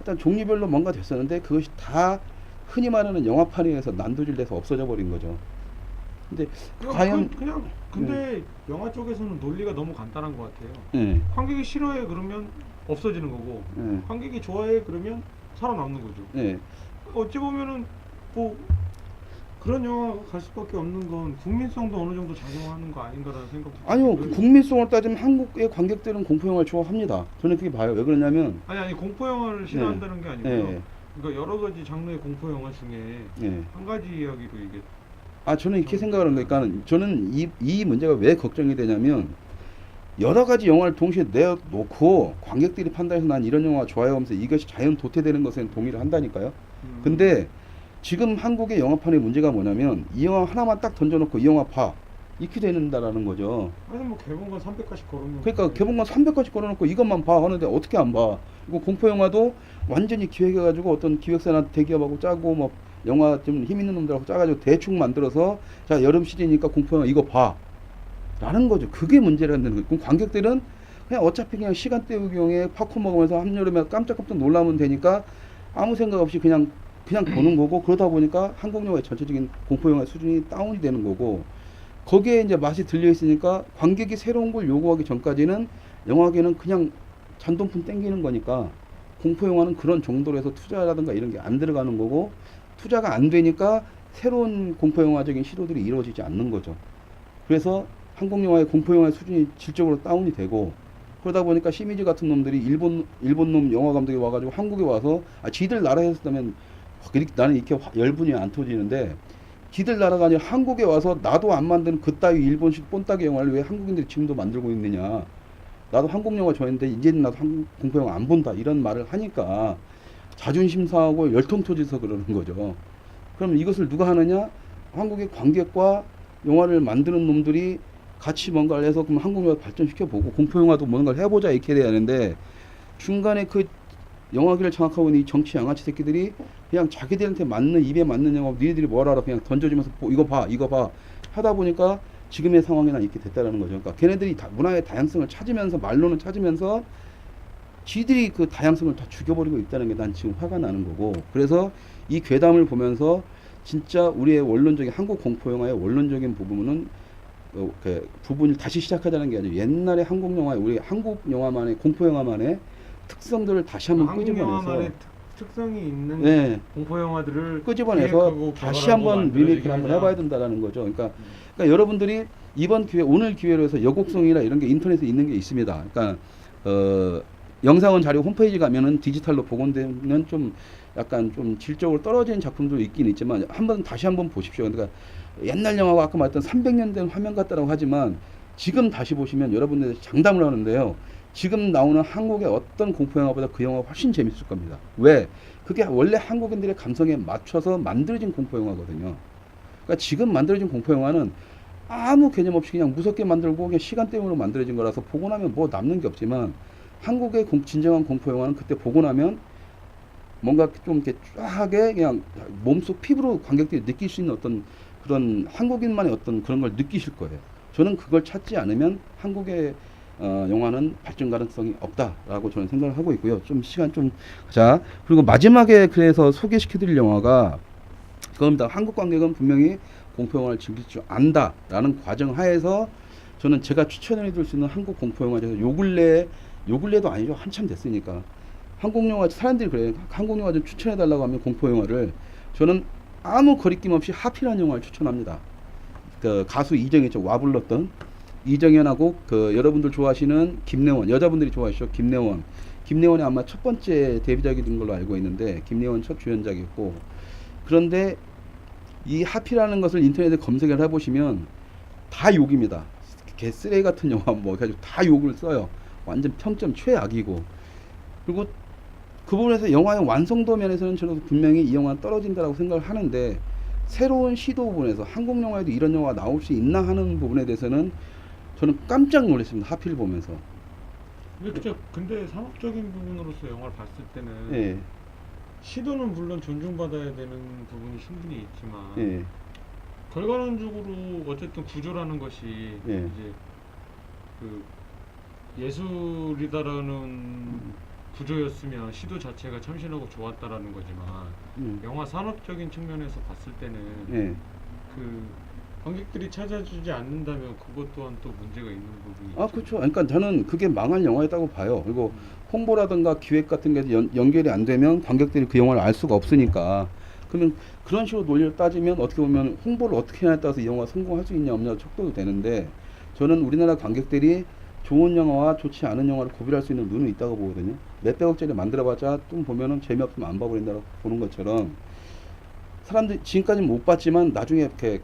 Speaker 1: 일단 종류별로 뭔가 됐었는데 그것이 다 흔히 말하는 영화판에 의해서 난도질돼서 없어져 버린 거죠. 근데 과연
Speaker 2: 근데 영화 쪽에서는 논리가 너무 간단한 것 같아요.
Speaker 1: 네.
Speaker 2: 관객이 싫어해 그러면 없어지는 거고
Speaker 1: 네.
Speaker 2: 관객이 좋아해 그러면 살아남는 거죠.
Speaker 1: 네.
Speaker 2: 어찌 보면은 뭐 그런 영화가 갈 수밖에 없는 건 국민성도 어느 정도 작용하는 거 아닌가라는 생각도
Speaker 1: 아니요.
Speaker 2: 들고요.
Speaker 1: 그 국민성을 따지면 한국의 관객들은 공포 영화를 좋아합니다. 저는 그렇게 봐요. 왜 그러냐면
Speaker 2: 아니 공포 영화를 싫어한다는 게 아니고요.
Speaker 1: 네.
Speaker 2: 그러니까 여러 가지 장르의 공포 영화 중에
Speaker 1: 네.
Speaker 2: 한 가지 이야기로 이게
Speaker 1: 저는 이렇게 생각을 합니다. 그러니까 저는 이 문제가 왜 걱정이 되냐면 여러 가지 영화를 동시에 내놓고 관객들이 판단해서 난 이런 영화 좋아요 하면서 이것이 자연 도태되는 것에 동의를 한다니까요. 근데 지금 한국의 영화판의 문제가 뭐냐면 이 영화 하나만 딱 던져놓고 이 영화 봐. 이렇게 되는다라는 거죠.
Speaker 2: 아니 뭐 개봉관 300가씩 걸어놓고
Speaker 1: 그러니까 개봉관 300가지 걸어놓고 이것만 봐 하는데 어떻게 안 봐. 이거 공포 영화도 완전히 기획해가지고 어떤 기획사나 대기업하고 짜고 뭐 영화 좀 힘 있는 놈들하고 짜가지고 대충 만들어서 자 여름 시즌이니까 공포 영화 이거 봐 라는 거죠. 그게 문제라는 거예요. 그럼 관객들은 그냥 어차피 그냥 시간 때우기용에 팝콘 먹으면서 한여름에 깜짝깜짝 놀라면 되니까 아무 생각 없이 그냥 보는 거고 그러다 보니까 한국 영화의 전체적인 공포 영화 수준이 다운이 되는 거고 거기에 이제 맛이 들려 있으니까 관객이 새로운 걸 요구하기 전까지는 영화계는 그냥 잔돈품 땡기는 거니까 공포 영화는 그런 정도로 해서 투자라든가 이런 게 안 들어가는 거고 투자가 안 되니까 새로운 공포 영화적인 시도들이 이루어지지 않는 거죠. 그래서 한국 영화의 공포 영화의 수준이 질적으로 다운이 되고 그러다 보니까 시미즈 같은 놈들이 일본 놈 영화 감독이 와가지고 한국에 와서 지들 나라에 했었다면 나는 이렇게 열분이 안 터지는데 지들 나라가 아니라 한국에 와서 나도 안 만드는 그따위 일본식 꼰따기 영화를 왜 한국인들이 지금도 만들고 있느냐. 나도 한국 영화 좋아했는데 이제는 나도 한국 공포 영화 안 본다 이런 말을 하니까 자존심 상하고 열통 터져서 그러는 거죠. 그럼 이것을 누가 하느냐? 한국의 관객과 영화를 만드는 놈들이 같이 뭔가를 해서 그럼 한국 영화 발전시켜보고 공포 영화도 뭔가를 해보자 이렇게 돼야 하는데 중간에 그 영화계를 장악하고 있는 이 정치 양아치 새끼들이 그냥 자기들한테 맞는 입에 맞는 영화 니네들이 뭘 알아 그냥 던져주면서 이거 봐 하다 보니까 지금의 상황이나 이렇게 됐다라는 거죠. 그러니까 걔네들이 문화의 다양성을 찾으면서 말로는 찾으면서 지들이 그 다양성을 다 죽여버리고 있다는 게 난 지금 화가 나는 거고 그래서 이 괴담을 보면서 진짜 우리의 원론적인 한국 공포 영화의 원론적인 부분은 그 부분을 다시 시작하자는 게 아니라 옛날에 한국 영화 우리 한국 영화만의 공포 영화만의 특성들을 다시 한번
Speaker 2: 한국
Speaker 1: 끄집어내서
Speaker 2: 영화만의 특성이 있는
Speaker 1: 네.
Speaker 2: 공포 영화들을
Speaker 1: 끄집어내서
Speaker 2: 기획하고
Speaker 1: 다시 한번
Speaker 2: 개발하고
Speaker 1: 리메이크를 한번
Speaker 2: 만들어지게
Speaker 1: 해봐야 된다라는 거죠. 그러니까 여러분들이 이번 기회 오늘 기회로 해서 여곡송이나 이런 게 인터넷에 있는 게 있습니다. 그러니까 영상은 자료 홈페이지 가면은 디지털로 복원되면 좀 약간 좀 질적으로 떨어진 작품도 있긴 있지만 다시 한번 보십시오. 그러니까 옛날 영화가 아까 말했던 300년 된 화면 같다라고 하지만 지금 다시 보시면 여러분들 장담을 하는데요. 지금 나오는 한국의 어떤 공포 영화보다 그 영화가 훨씬 재밌을 겁니다. 왜? 그게 원래 한국인들의 감성에 맞춰서 만들어진 공포 영화거든요. 그러니까 지금 만들어진 공포 영화는 아무 개념 없이 그냥 무섭게 만들고 그냥 시간 때문에 만들어진 거라서 보고 나면 뭐 남는 게 없지만 한국의 진정한 공포 영화는 그때 보고 나면 뭔가 좀 이렇게 쫙하게 그냥 몸속 피부로 관객들이 느낄 수 있는 어떤 그런 한국인만의 어떤 그런 걸 느끼실 거예요. 저는 그걸 찾지 않으면 한국의 영화는 발전 가능성이 없다라고 저는 생각을 하고 있고요. 좀 시간 자 그리고 마지막에 그래서 소개시켜드릴 영화가 그겁니다. 한국 관객은 분명히 공포 영화를 즐길 줄 안다라는 과정 하에서 저는 제가 추천해드릴 수 있는 한국 공포 영화 중에서 요 근래도 아니죠. 한참 됐으니까 한국 영화 사람들이 그래요. 한국 영화 좀 추천해달라고 하면 공포 영화를 저는 아무 거리낌 없이 하필한 영화를 추천합니다. 그 가수 이정현 와 불렀던 이정현하고 그 여러분들 좋아하시는 김래원 여자분들이 좋아하시죠. 김래원이 아마 첫 번째 데뷔작이 된 걸로 알고 있는데 김래원 첫 주연작이었고 그런데 이 하필하는 것을 인터넷에 검색을 해보시면 다 욕입니다. 개쓰레기 같은 영화 뭐 해가지고 다 욕을 써요. 완전 평점 최악이고 그리고 그 부분에서 영화의 완성도 면에서는 저는 분명히 이 영화는 떨어진다라고 생각을 하는데 새로운 시도 부분에서 한국 영화에도 이런 영화가 나올 수 있나 하는 부분에 대해서는 저는 깜짝 놀랐습니다. 하필 보면서.
Speaker 2: 근데 상업적인 부분으로서 영화를 봤을 때는
Speaker 1: 예.
Speaker 2: 시도는 물론 존중받아야 되는 부분이 충분히 있지만
Speaker 1: 예.
Speaker 2: 결과론적으로 어쨌든 구조라는 것이
Speaker 1: 예.
Speaker 2: 이제 그 예술이다라는 구조였으면 시도 자체가 참신하고 좋았다라는 거지만 영화 산업적인 측면에서 봤을 때는
Speaker 1: 예.
Speaker 2: 그 관객들이 찾아주지 않는다면 그것 또한 또 문제가 있는 부분이 있죠.
Speaker 1: 그렇죠. 그러니까 저는 그게 망할 영화였다고 봐요. 그리고 홍보라든가 기획 같은 게 연결이 안 되면 관객들이 그 영화를 알 수가 없으니까 그러면 그런 식으로 논리를 따지면 어떻게 보면 홍보를 어떻게 하냐에 따라서 이 영화가 성공할 수 있냐 없냐 척도도 되는데 저는 우리나라 관객들이 좋은 영화와 좋지 않은 영화를 구별할 수 있는 눈은 있다고 보거든요. 몇백억짜리 만들어봤자 좀 보면은 재미없으면 안 봐버린다고 보는 것처럼 사람들이 지금까지는 못 봤지만 나중에 이렇게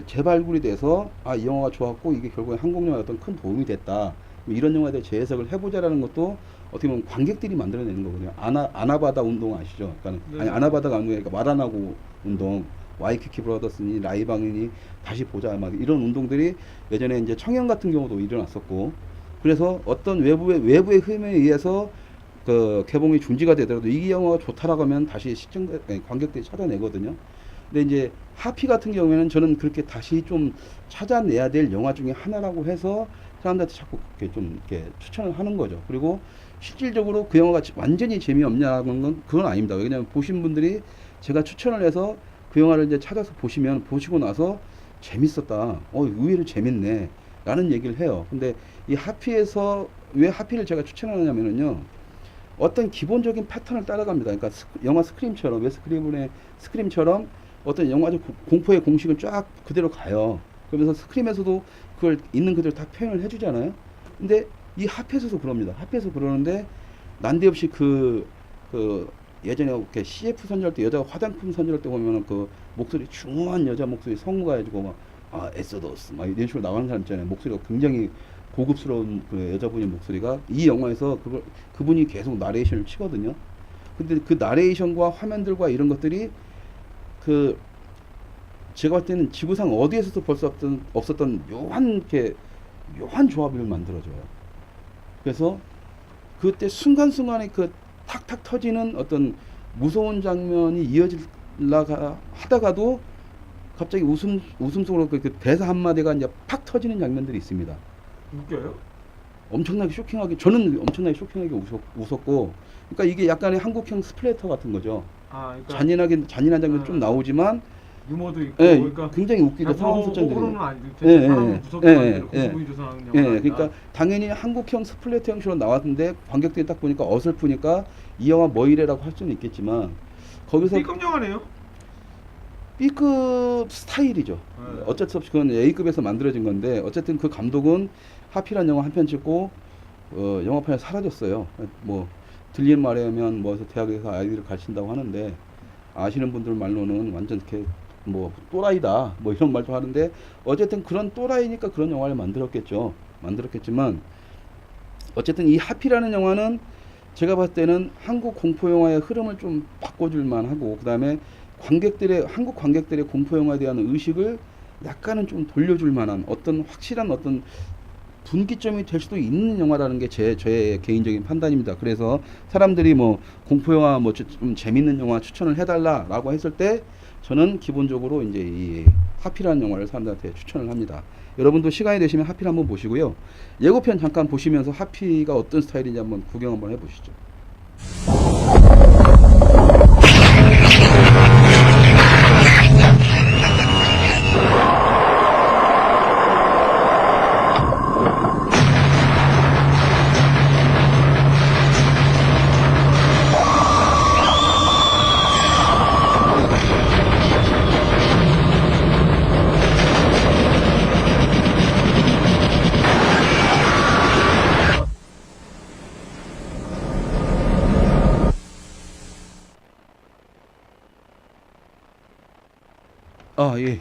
Speaker 1: 재발굴이 돼서 이 영화가 좋았고 이게 결국에 한국 영화에 어떤 큰 도움이 됐다. 이런 영화에 대해 재해석을 해보자라는 것도 어떻게 보면 관객들이 만들어내는 거거든요. 아나바다 운동 아시죠? 그러니까
Speaker 2: 네.
Speaker 1: 아니 아나바다가 아니고 그러니까 말 안 하고 운동, 와이키키 브라더스니 라이방이니 다시 보자 막 이런 운동들이 예전에 이제 청년 같은 경우도 일어났었고 그래서 어떤 외부의 흐름에 의해서 그 개봉이 중지가 되더라도 이 영화가 좋다라고 하면 다시 관객들이 찾아내거든요. 근데 이제 하피 같은 경우에는 저는 그렇게 다시 좀 찾아내야 될 영화 중에 하나라고 해서 사람들한테 자꾸 이렇게 좀 이렇게 추천을 하는 거죠. 그리고 실질적으로 그 영화가 완전히 재미없냐는 건 그건 아닙니다. 왜냐하면 보신 분들이 제가 추천을 해서 그 영화를 이제 찾아서 보시고 나서 재밌었다. 의외로 재밌네. 라는 얘기를 해요. 근데 이 하피에서 왜 하피를 제가 추천하냐면요. 어떤 기본적인 패턴을 따라갑니다. 그러니까 영화 스크림처럼, 스크림처럼 어떤 영화적 공포의 공식을 쫙 그대로 가요. 그러면서 스크림에서도 그걸 있는 그대로 다 표현을 해주잖아요. 근데 이 합해서도 그럽니다. 합해서 그러는데 난데없이 그 예전에 이렇게 CF 선전할 때 여자 화장품 선전할 때 보면은 그 목소리 중후한 여자 목소리 성우 가지고 막 에스더스 막 이런 식으로 나가는 사람 있잖아요. 목소리가 굉장히 고급스러운 그 여자분의 목소리가 이 영화에서 그분이 계속 나레이션을 치거든요. 근데 그 나레이션과 화면들과 이런 것들이 그 제가 볼 때는 지구상 어디에서도 볼 수 없었던 묘한 조합을 만들어줘요. 그래서 그때 순간순간에 그 탁탁 터지는 어떤 무서운 장면이 이어질라가 하다가도 갑자기 웃음속으로 그 대사 한마디가 이제 팍 터지는 장면들이 있습니다.
Speaker 2: 웃겨요?
Speaker 1: 엄청나게 쇼킹하게, 저는 엄청나게 쇼킹하게 웃었고, 그러니까 이게 약간의 한국형 스플래터 같은 거죠.
Speaker 2: 그러니까
Speaker 1: 잔인한 장면 좀 나오지만,
Speaker 2: 유머도 있고,
Speaker 1: 예,
Speaker 2: 그러니까
Speaker 1: 굉장히 웃기고 상황설정들이.
Speaker 2: 호불호는 아니고
Speaker 1: 예,
Speaker 2: 사람을
Speaker 1: 예,
Speaker 2: 무섭게 만들고
Speaker 1: 예,
Speaker 2: 기분이 조성하는
Speaker 1: 예,
Speaker 2: 영화니까.
Speaker 1: 그러니까 당연히 한국형 스플래터 형식으로 나왔는데 관객들이 딱 보니까 어설프니까 이 영화 뭐 이래라고 할 수는 있겠지만 거기서
Speaker 2: B급 영화네요.
Speaker 1: B급 스타일이죠.
Speaker 2: 네.
Speaker 1: 어쩔 수 없이 그건 A급에서 만들어진 건데 어쨌든 그 감독은 하필한 영화 한 편 찍고 영화판에 사라졌어요. 뭐 들리는 말에 하면 뭐 대학에서 아이들을 가르친다고 하는데 아시는 분들 말로는 완전 이렇게 뭐 또라이다 뭐 이런 말도 하는데 어쨌든 그런 또라이니까 그런 영화를 만들었겠지만 어쨌든 이 하피라는 영화는 제가 봤을 때는 한국 공포 영화의 흐름을 좀 바꿔줄 만하고 그다음에 한국 관객들의 공포 영화에 대한 의식을 약간은 좀 돌려줄 만한 어떤 확실한 어떤 분기점이 될 수도 있는 영화라는 게 저의 개인적인 판단입니다. 그래서 사람들이 뭐 공포 영화 뭐 좀 재밌는 영화 추천을 해달라라고 했을 때 저는 기본적으로 이제 이 하피라는 영화를 사람들한테 추천을 합니다. 여러분도 시간이 되시면 하피를 한번 보시고요. 예고편 잠깐 보시면서 하피가 어떤 스타일인지 한번 구경 한번 해보시죠. 예,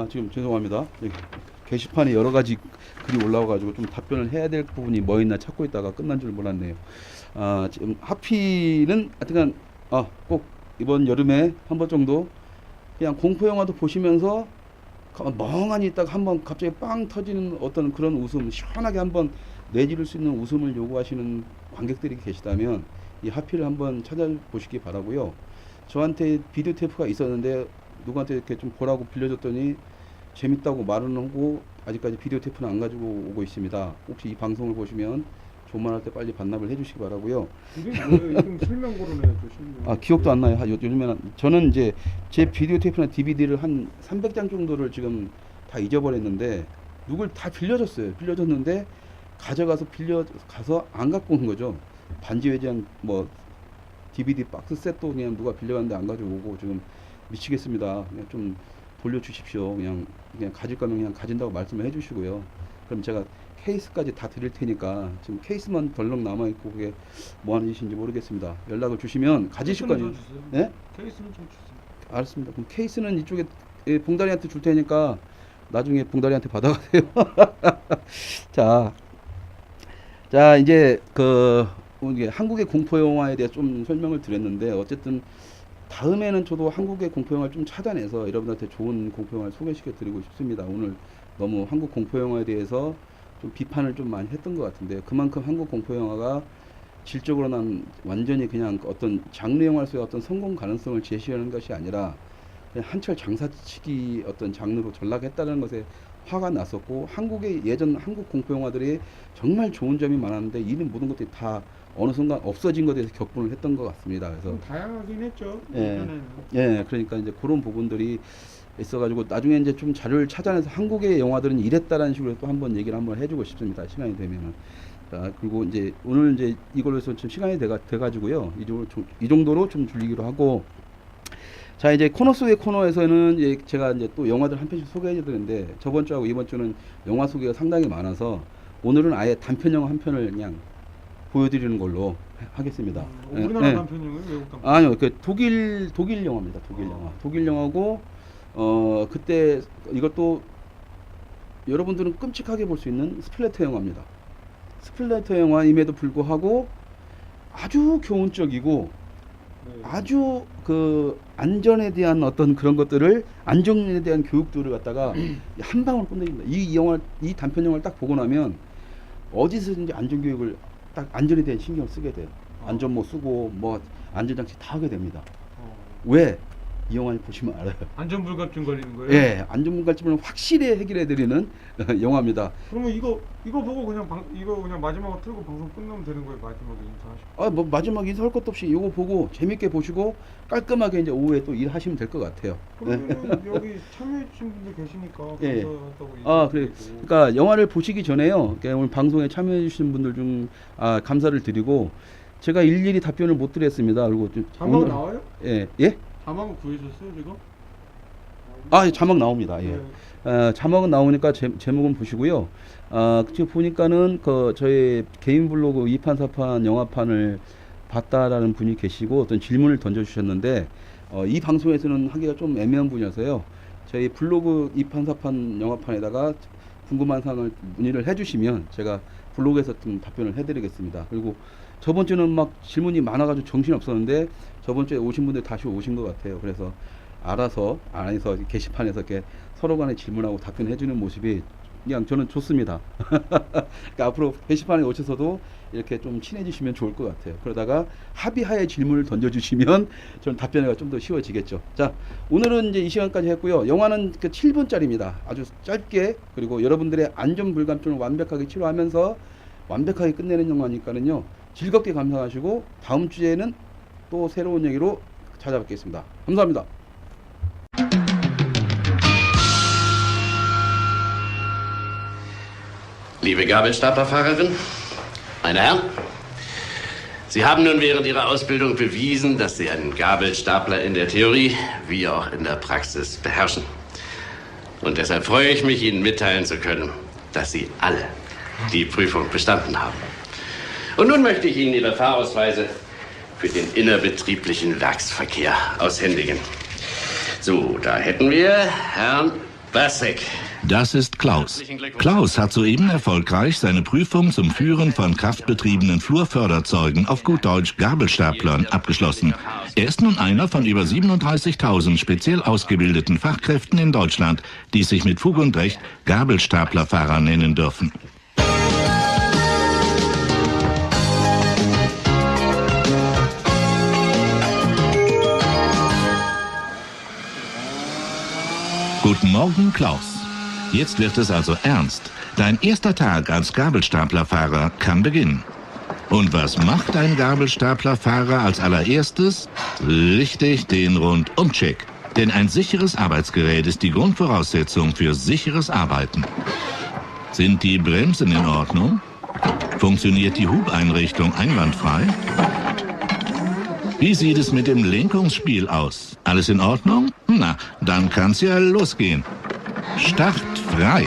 Speaker 1: 지금 죄송합니다. 여기 게시판에 여러 가지 글이 올라와가지고 좀 답변을 해야 될 부분이 뭐 있나 찾고 있다가 끝난 줄 몰랐네요. 지금 하피는 하여튼 꼭 이번 여름에 한 번 정도 그냥 공포 영화도 보시면서 멍하니 있다가 한번 갑자기 빵 터지는 어떤 그런 웃음, 시원하게 한번 내지를 수 있는 웃음을 요구하시는 관객들이 계시다면 이 하피를 한번 찾아보시기 바라고요. 저한테 비디오 테이프가 있었는데 누구한테 이렇게 좀 보라고 빌려줬더니 재밌다고 말은 하고 아직까지 비디오 테이프는 안 가지고 오고 있습니다. 혹시 이 방송을 보시면 조만할 때 빨리 반납을 해주시기 바라고요.
Speaker 2: 이게 뭐예요? 이름 실명고로네. 실명.
Speaker 1: 기억도 안 나요. 요즘에는 저는 이제 제 비디오 테이프나 DVD를 한 300장 정도를 지금 다 잊어버렸는데 누굴 다 빌려줬는데 가져가서 안 갖고 온 거죠. 반지 외장 뭐 DVD 박스 셋도 그냥 누가 빌려갔는데 안 가지고 오고 지금 미치겠습니다. 그냥 좀 돌려주십시오. 그냥 가질 거면 그냥 가진다고 말씀을 해주시고요. 그럼 제가 케이스까지 다 드릴 테니까 지금 케이스만 덜렁 남아 있고 그게 뭐 하는 짓인지 모르겠습니다. 연락을 주시면 가지실 거예요. 네?
Speaker 2: 케이스는 좀 주세요.
Speaker 1: 알았습니다. 그럼 케이스는 이쪽에 봉다리한테 줄 테니까 나중에 봉다리한테 받아가세요. 자 이제 이게 한국의 공포 영화에 대해 좀 설명을 드렸는데 어쨌든 다음에는 저도 한국의 공포 영화를 좀 찾아내서 여러분한테 좋은 공포 영화를 소개시켜 드리고 싶습니다. 오늘 너무 한국 공포 영화에 대해서 좀 비판을 좀 많이 했던 것 같은데 그만큼 한국 공포 영화가 질적으로 난 완전히 그냥 어떤 장르 영화로서의 어떤 성공 가능성을 제시하는 것이 아니라 그냥 한철 장사치기 어떤 장르로 전락했다는 것에 화가 났었고 한국의 예전 한국 공포 영화들이 정말 좋은 점이 많았는데 이런 모든 것들이 다 어느 순간 없어진 것에 대해서 격분을 했던 것 같습니다. 그래서
Speaker 2: 다양하긴 했죠.
Speaker 1: 예, 그러니까 이제 그런 부분들이 있어가지고 나중에 이제 좀 자료를 찾아내서 한국의 영화들은 이랬다라는 식으로 또 한번 얘기를 한번 해주고 싶습니다. 시간이 되면은. 자, 그리고 이제 오늘 이제 이걸로 해서 좀 시간이 돼가지고요. 이 정도로 좀 줄이기로 하고. 자, 이제 코너 속의 코너에서는 이제 제가 이제 또 영화들 한 편씩 소개해 드리는데 저번 주하고 이번 주는 영화 소개가 상당히 많아서 오늘은 아예 단편 영화 한 편을 그냥 보여드리는 걸로 하겠습니다.
Speaker 2: 우리나라
Speaker 1: 예, 예.
Speaker 2: 단편이에요? 외국 단편?
Speaker 1: 아니요, 그 독일 영화입니다. 독일 영화고 그때 이것도 여러분들은 끔찍하게 볼 수 있는 스플래터 영화입니다. 스플래터 영화임에도 불구하고 아주 교훈적이고
Speaker 2: 네.
Speaker 1: 아주 그 안전에 대한 어떤 그런 것들을 안전에 대한 교육들을 갖다가 한 방울 끝내줍니다. 이 단편 영화를 딱 보고 나면 어디서든지 안전 교육을 딱 안전에 대한 신경을 쓰게 돼요. 안전모 쓰고 뭐 안전장치 다 하게 됩니다. 왜? 이 영화를 보시면 알아요.
Speaker 2: 안전불감증 걸리는 거예요?
Speaker 1: 예, 안전불감증을 확실히 해결해드리는 영화입니다.
Speaker 2: 그러면 이거 보고 그냥 마지막으로 틀고 방송 끝나면 되는 거예요? 마지막에 인사하시고.
Speaker 1: 뭐 마지막 인사할 것도 없이 이거 보고 재밌게 보시고 깔끔하게 이제 오후에 또 일하시면 될 것 같아요.
Speaker 2: 그러면 여기 참여해주신 분들 계시니까
Speaker 1: 예.
Speaker 2: 감사하다고
Speaker 1: 그래.
Speaker 2: 얘기해드리고.
Speaker 1: 그러니까 영화를 보시기 전에요. 그러니까 오늘 방송에 참여해주신 분들 중 감사를 드리고 제가 일일이 답변을 못 드렸습니다. 그리고
Speaker 2: 자막 나와요?
Speaker 1: 예.
Speaker 2: 자막은 구해줬어요 지금?
Speaker 1: 자막 나옵니다. 예.
Speaker 2: 네.
Speaker 1: 자막은 나오니까 제목은 보시고요. 지금 보니까는 저희 개인 블로그 2판 4판 영화판을 봤다라는 분이 계시고 어떤 질문을 던져주셨는데 이 방송에서는 하기가 좀 애매한 분이어서요. 저희 블로그 2판 4판 영화판에다가 궁금한 사항을 문의를 해주시면 제가 블로그에서 좀 답변을 해드리겠습니다. 그리고 저번 주는 막 질문이 많아가지고 정신 없었는데 저번 주에 오신 분들 다시 오신 것 같아요. 그래서 알아서 안에서 게시판에서 이렇게 서로 간에 질문하고 답변해주는 모습이 그냥 저는 좋습니다. 그러니까 앞으로 게시판에 오셔서도 이렇게 좀 친해지시면 좋을 것 같아요. 그러다가 합의하에 질문을 던져주시면 저는 답변이 좀 더 쉬워지겠죠. 자, 오늘은 이제 이 시간까지 했고요. 영화는 7분짜리입니다. 아주 짧게, 그리고 여러분들의 안전불감증을 완벽하게 치료하면서 완벽하게 끝내는 영화니까는요. 즐겁게 감상하시고 다음 주에는 또 새로운 얘기로 찾아뵙겠습니다. 감사합니다.
Speaker 8: Liebe Gabelstaplerfahrerin, meine Herren, Sie haben nun während Ihrer Ausbildung bewiesen, dass Sie einen Gabelstapler in der Theorie wie auch in der Praxis beherrschen. Und deshalb freue ich mich, Ihnen mitteilen zu können, dass Sie alle die Prüfung bestanden haben. Und nun möchte ich Ihnen Ihre Fahrausweise für den innerbetrieblichen Werksverkehr aushändigen. So, da hätten wir Herrn Bassek.
Speaker 9: Das ist Klaus. Klaus hat soeben erfolgreich seine Prüfung zum Führen von kraftbetriebenen Flurförderzeugen, auf gut Deutsch Gabelstaplern, abgeschlossen. Er ist nun einer von über 37.000 speziell ausgebildeten Fachkräften in Deutschland, die sich mit Fug und Recht Gabelstaplerfahrer nennen dürfen. Guten Morgen, Klaus. Jetzt wird es also ernst. Dein erster Tag als Gabelstaplerfahrer kann beginnen. Und was macht ein Gabelstaplerfahrer als allererstes? Richtig, den Rundumcheck. Denn ein sicheres Arbeitsgerät ist die Grundvoraussetzung für sicheres Arbeiten. Sind die Bremsen in Ordnung? Funktioniert die Hubeinrichtung einwandfrei? Wie sieht es mit dem Lenkungsspiel aus? Alles in Ordnung? Na, dann kann's ja losgehen. Start frei!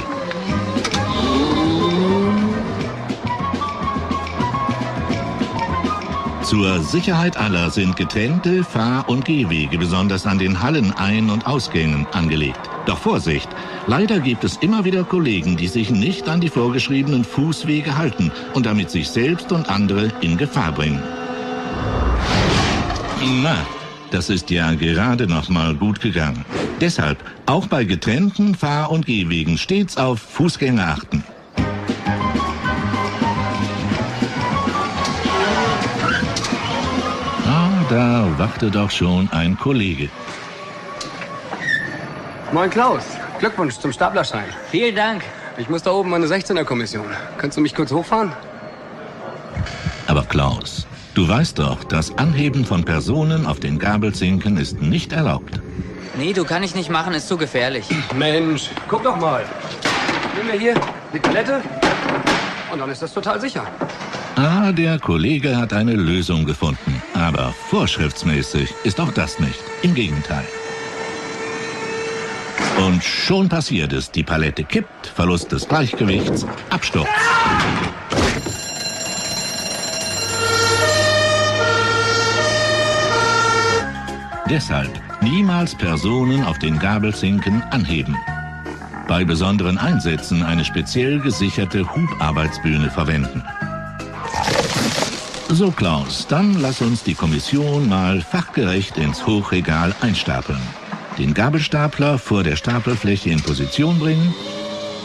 Speaker 9: Zur Sicherheit aller sind getrennte Fahr- und Gehwege besonders an den Hallenein- und Ausgängen angelegt. Doch Vorsicht! Leider gibt es immer wieder Kollegen, die sich nicht an die vorgeschriebenen Fußwege halten und damit sich selbst und andere in Gefahr bringen. Na, das ist ja gerade noch mal gut gegangen. Deshalb auch bei getrennten Fahr- und Gehwegen stets auf Fußgänger achten. Da wachte doch schon ein Kollege.
Speaker 10: Moin Klaus, Glückwunsch zum Staplerschein.
Speaker 6: Vielen Dank.
Speaker 10: Ich muss da oben meine 16er-Kommission. Kannst du mich kurz hochfahren?
Speaker 9: Aber Klaus, du weißt doch, das Anheben von Personen auf den Gabelzinken ist nicht erlaubt.
Speaker 6: Nee, du kann ich nicht machen, ist zu gefährlich.
Speaker 10: Mensch, guck doch mal. Nehmen wir hier die Palette und dann ist das total sicher.
Speaker 9: Der Kollege hat eine Lösung gefunden. Aber vorschriftsmäßig ist auch das nicht. Im Gegenteil. Und schon passiert es. Die Palette kippt, Verlust des Gleichgewichts, Absturz. Deshalb niemals Personen auf den Gabelzinken anheben. Bei besonderen Einsätzen eine speziell gesicherte Hubarbeitsbühne verwenden. So, Klaus, dann lass uns die Kommission mal fachgerecht ins Hochregal einstapeln. Den Gabelstapler vor der Stapelfläche in Position bringen,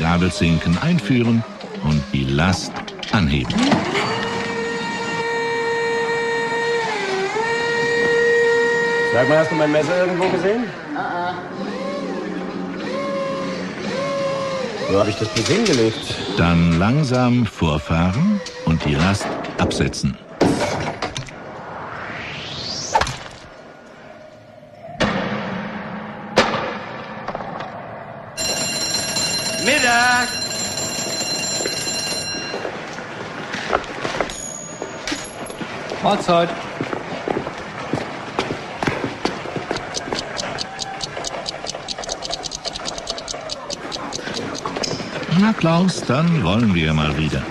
Speaker 9: Gabelzinken einführen und die Last anheben.
Speaker 10: Sag mal, hast du mein Messer irgendwo gesehen? Wo habe ich das bloß hingelegt?
Speaker 9: Dann langsam vorfahren und die Last absetzen.
Speaker 6: Mittag!
Speaker 10: Mahlzeit.
Speaker 9: Na Klaus, dann wollen wir mal wieder.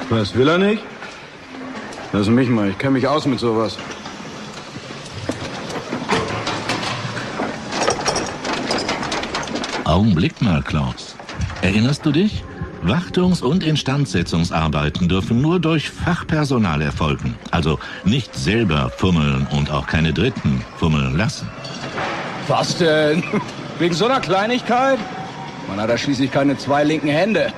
Speaker 11: Was, will er nicht? Lass mich mal, ich kenne mich aus mit sowas.
Speaker 9: Augenblick mal, Klaus. Erinnerst du dich? Wartungs- und Instandsetzungsarbeiten dürfen nur durch Fachpersonal erfolgen. Also nicht selber fummeln und auch keine Dritten fummeln lassen.
Speaker 11: Was denn? Wegen so einer Kleinigkeit? Man hat da schließlich keine zwei linken Hände.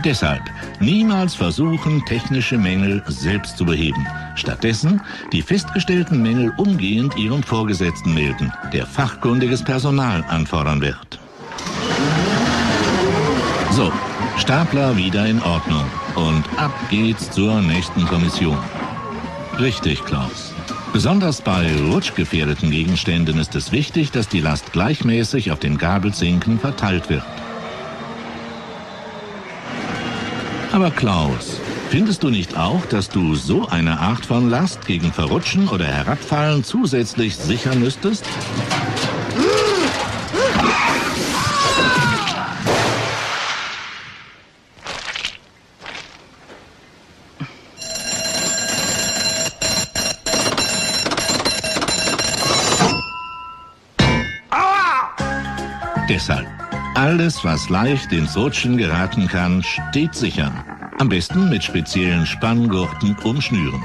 Speaker 9: Deshalb niemals versuchen, technische Mängel selbst zu beheben. Stattdessen die festgestellten Mängel umgehend Ihrem Vorgesetzten melden, der fachkundiges Personal anfordern wird. So, Stapler wieder in Ordnung und ab geht's zur nächsten Kommission. Richtig, Klaus. Besonders bei rutschgefährdeten Gegenständen ist es wichtig, dass die Last gleichmäßig auf den Gabelzinken verteilt wird. Aber Klaus, findest du nicht auch, dass du so eine Art von Last gegen Verrutschen oder Herabfallen zusätzlich sichern müsstest? Deshalb, alles, was leicht ins Rutschen geraten kann, stets sichern. Am besten mit speziellen Spanngurten umschnüren.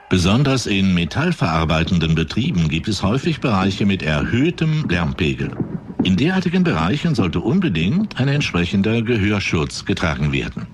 Speaker 9: Besonders in metallverarbeitenden Betrieben gibt es häufig Bereiche mit erhöhtem Lärmpegel. In derartigen Bereichen sollte unbedingt ein entsprechender Gehörschutz getragen werden.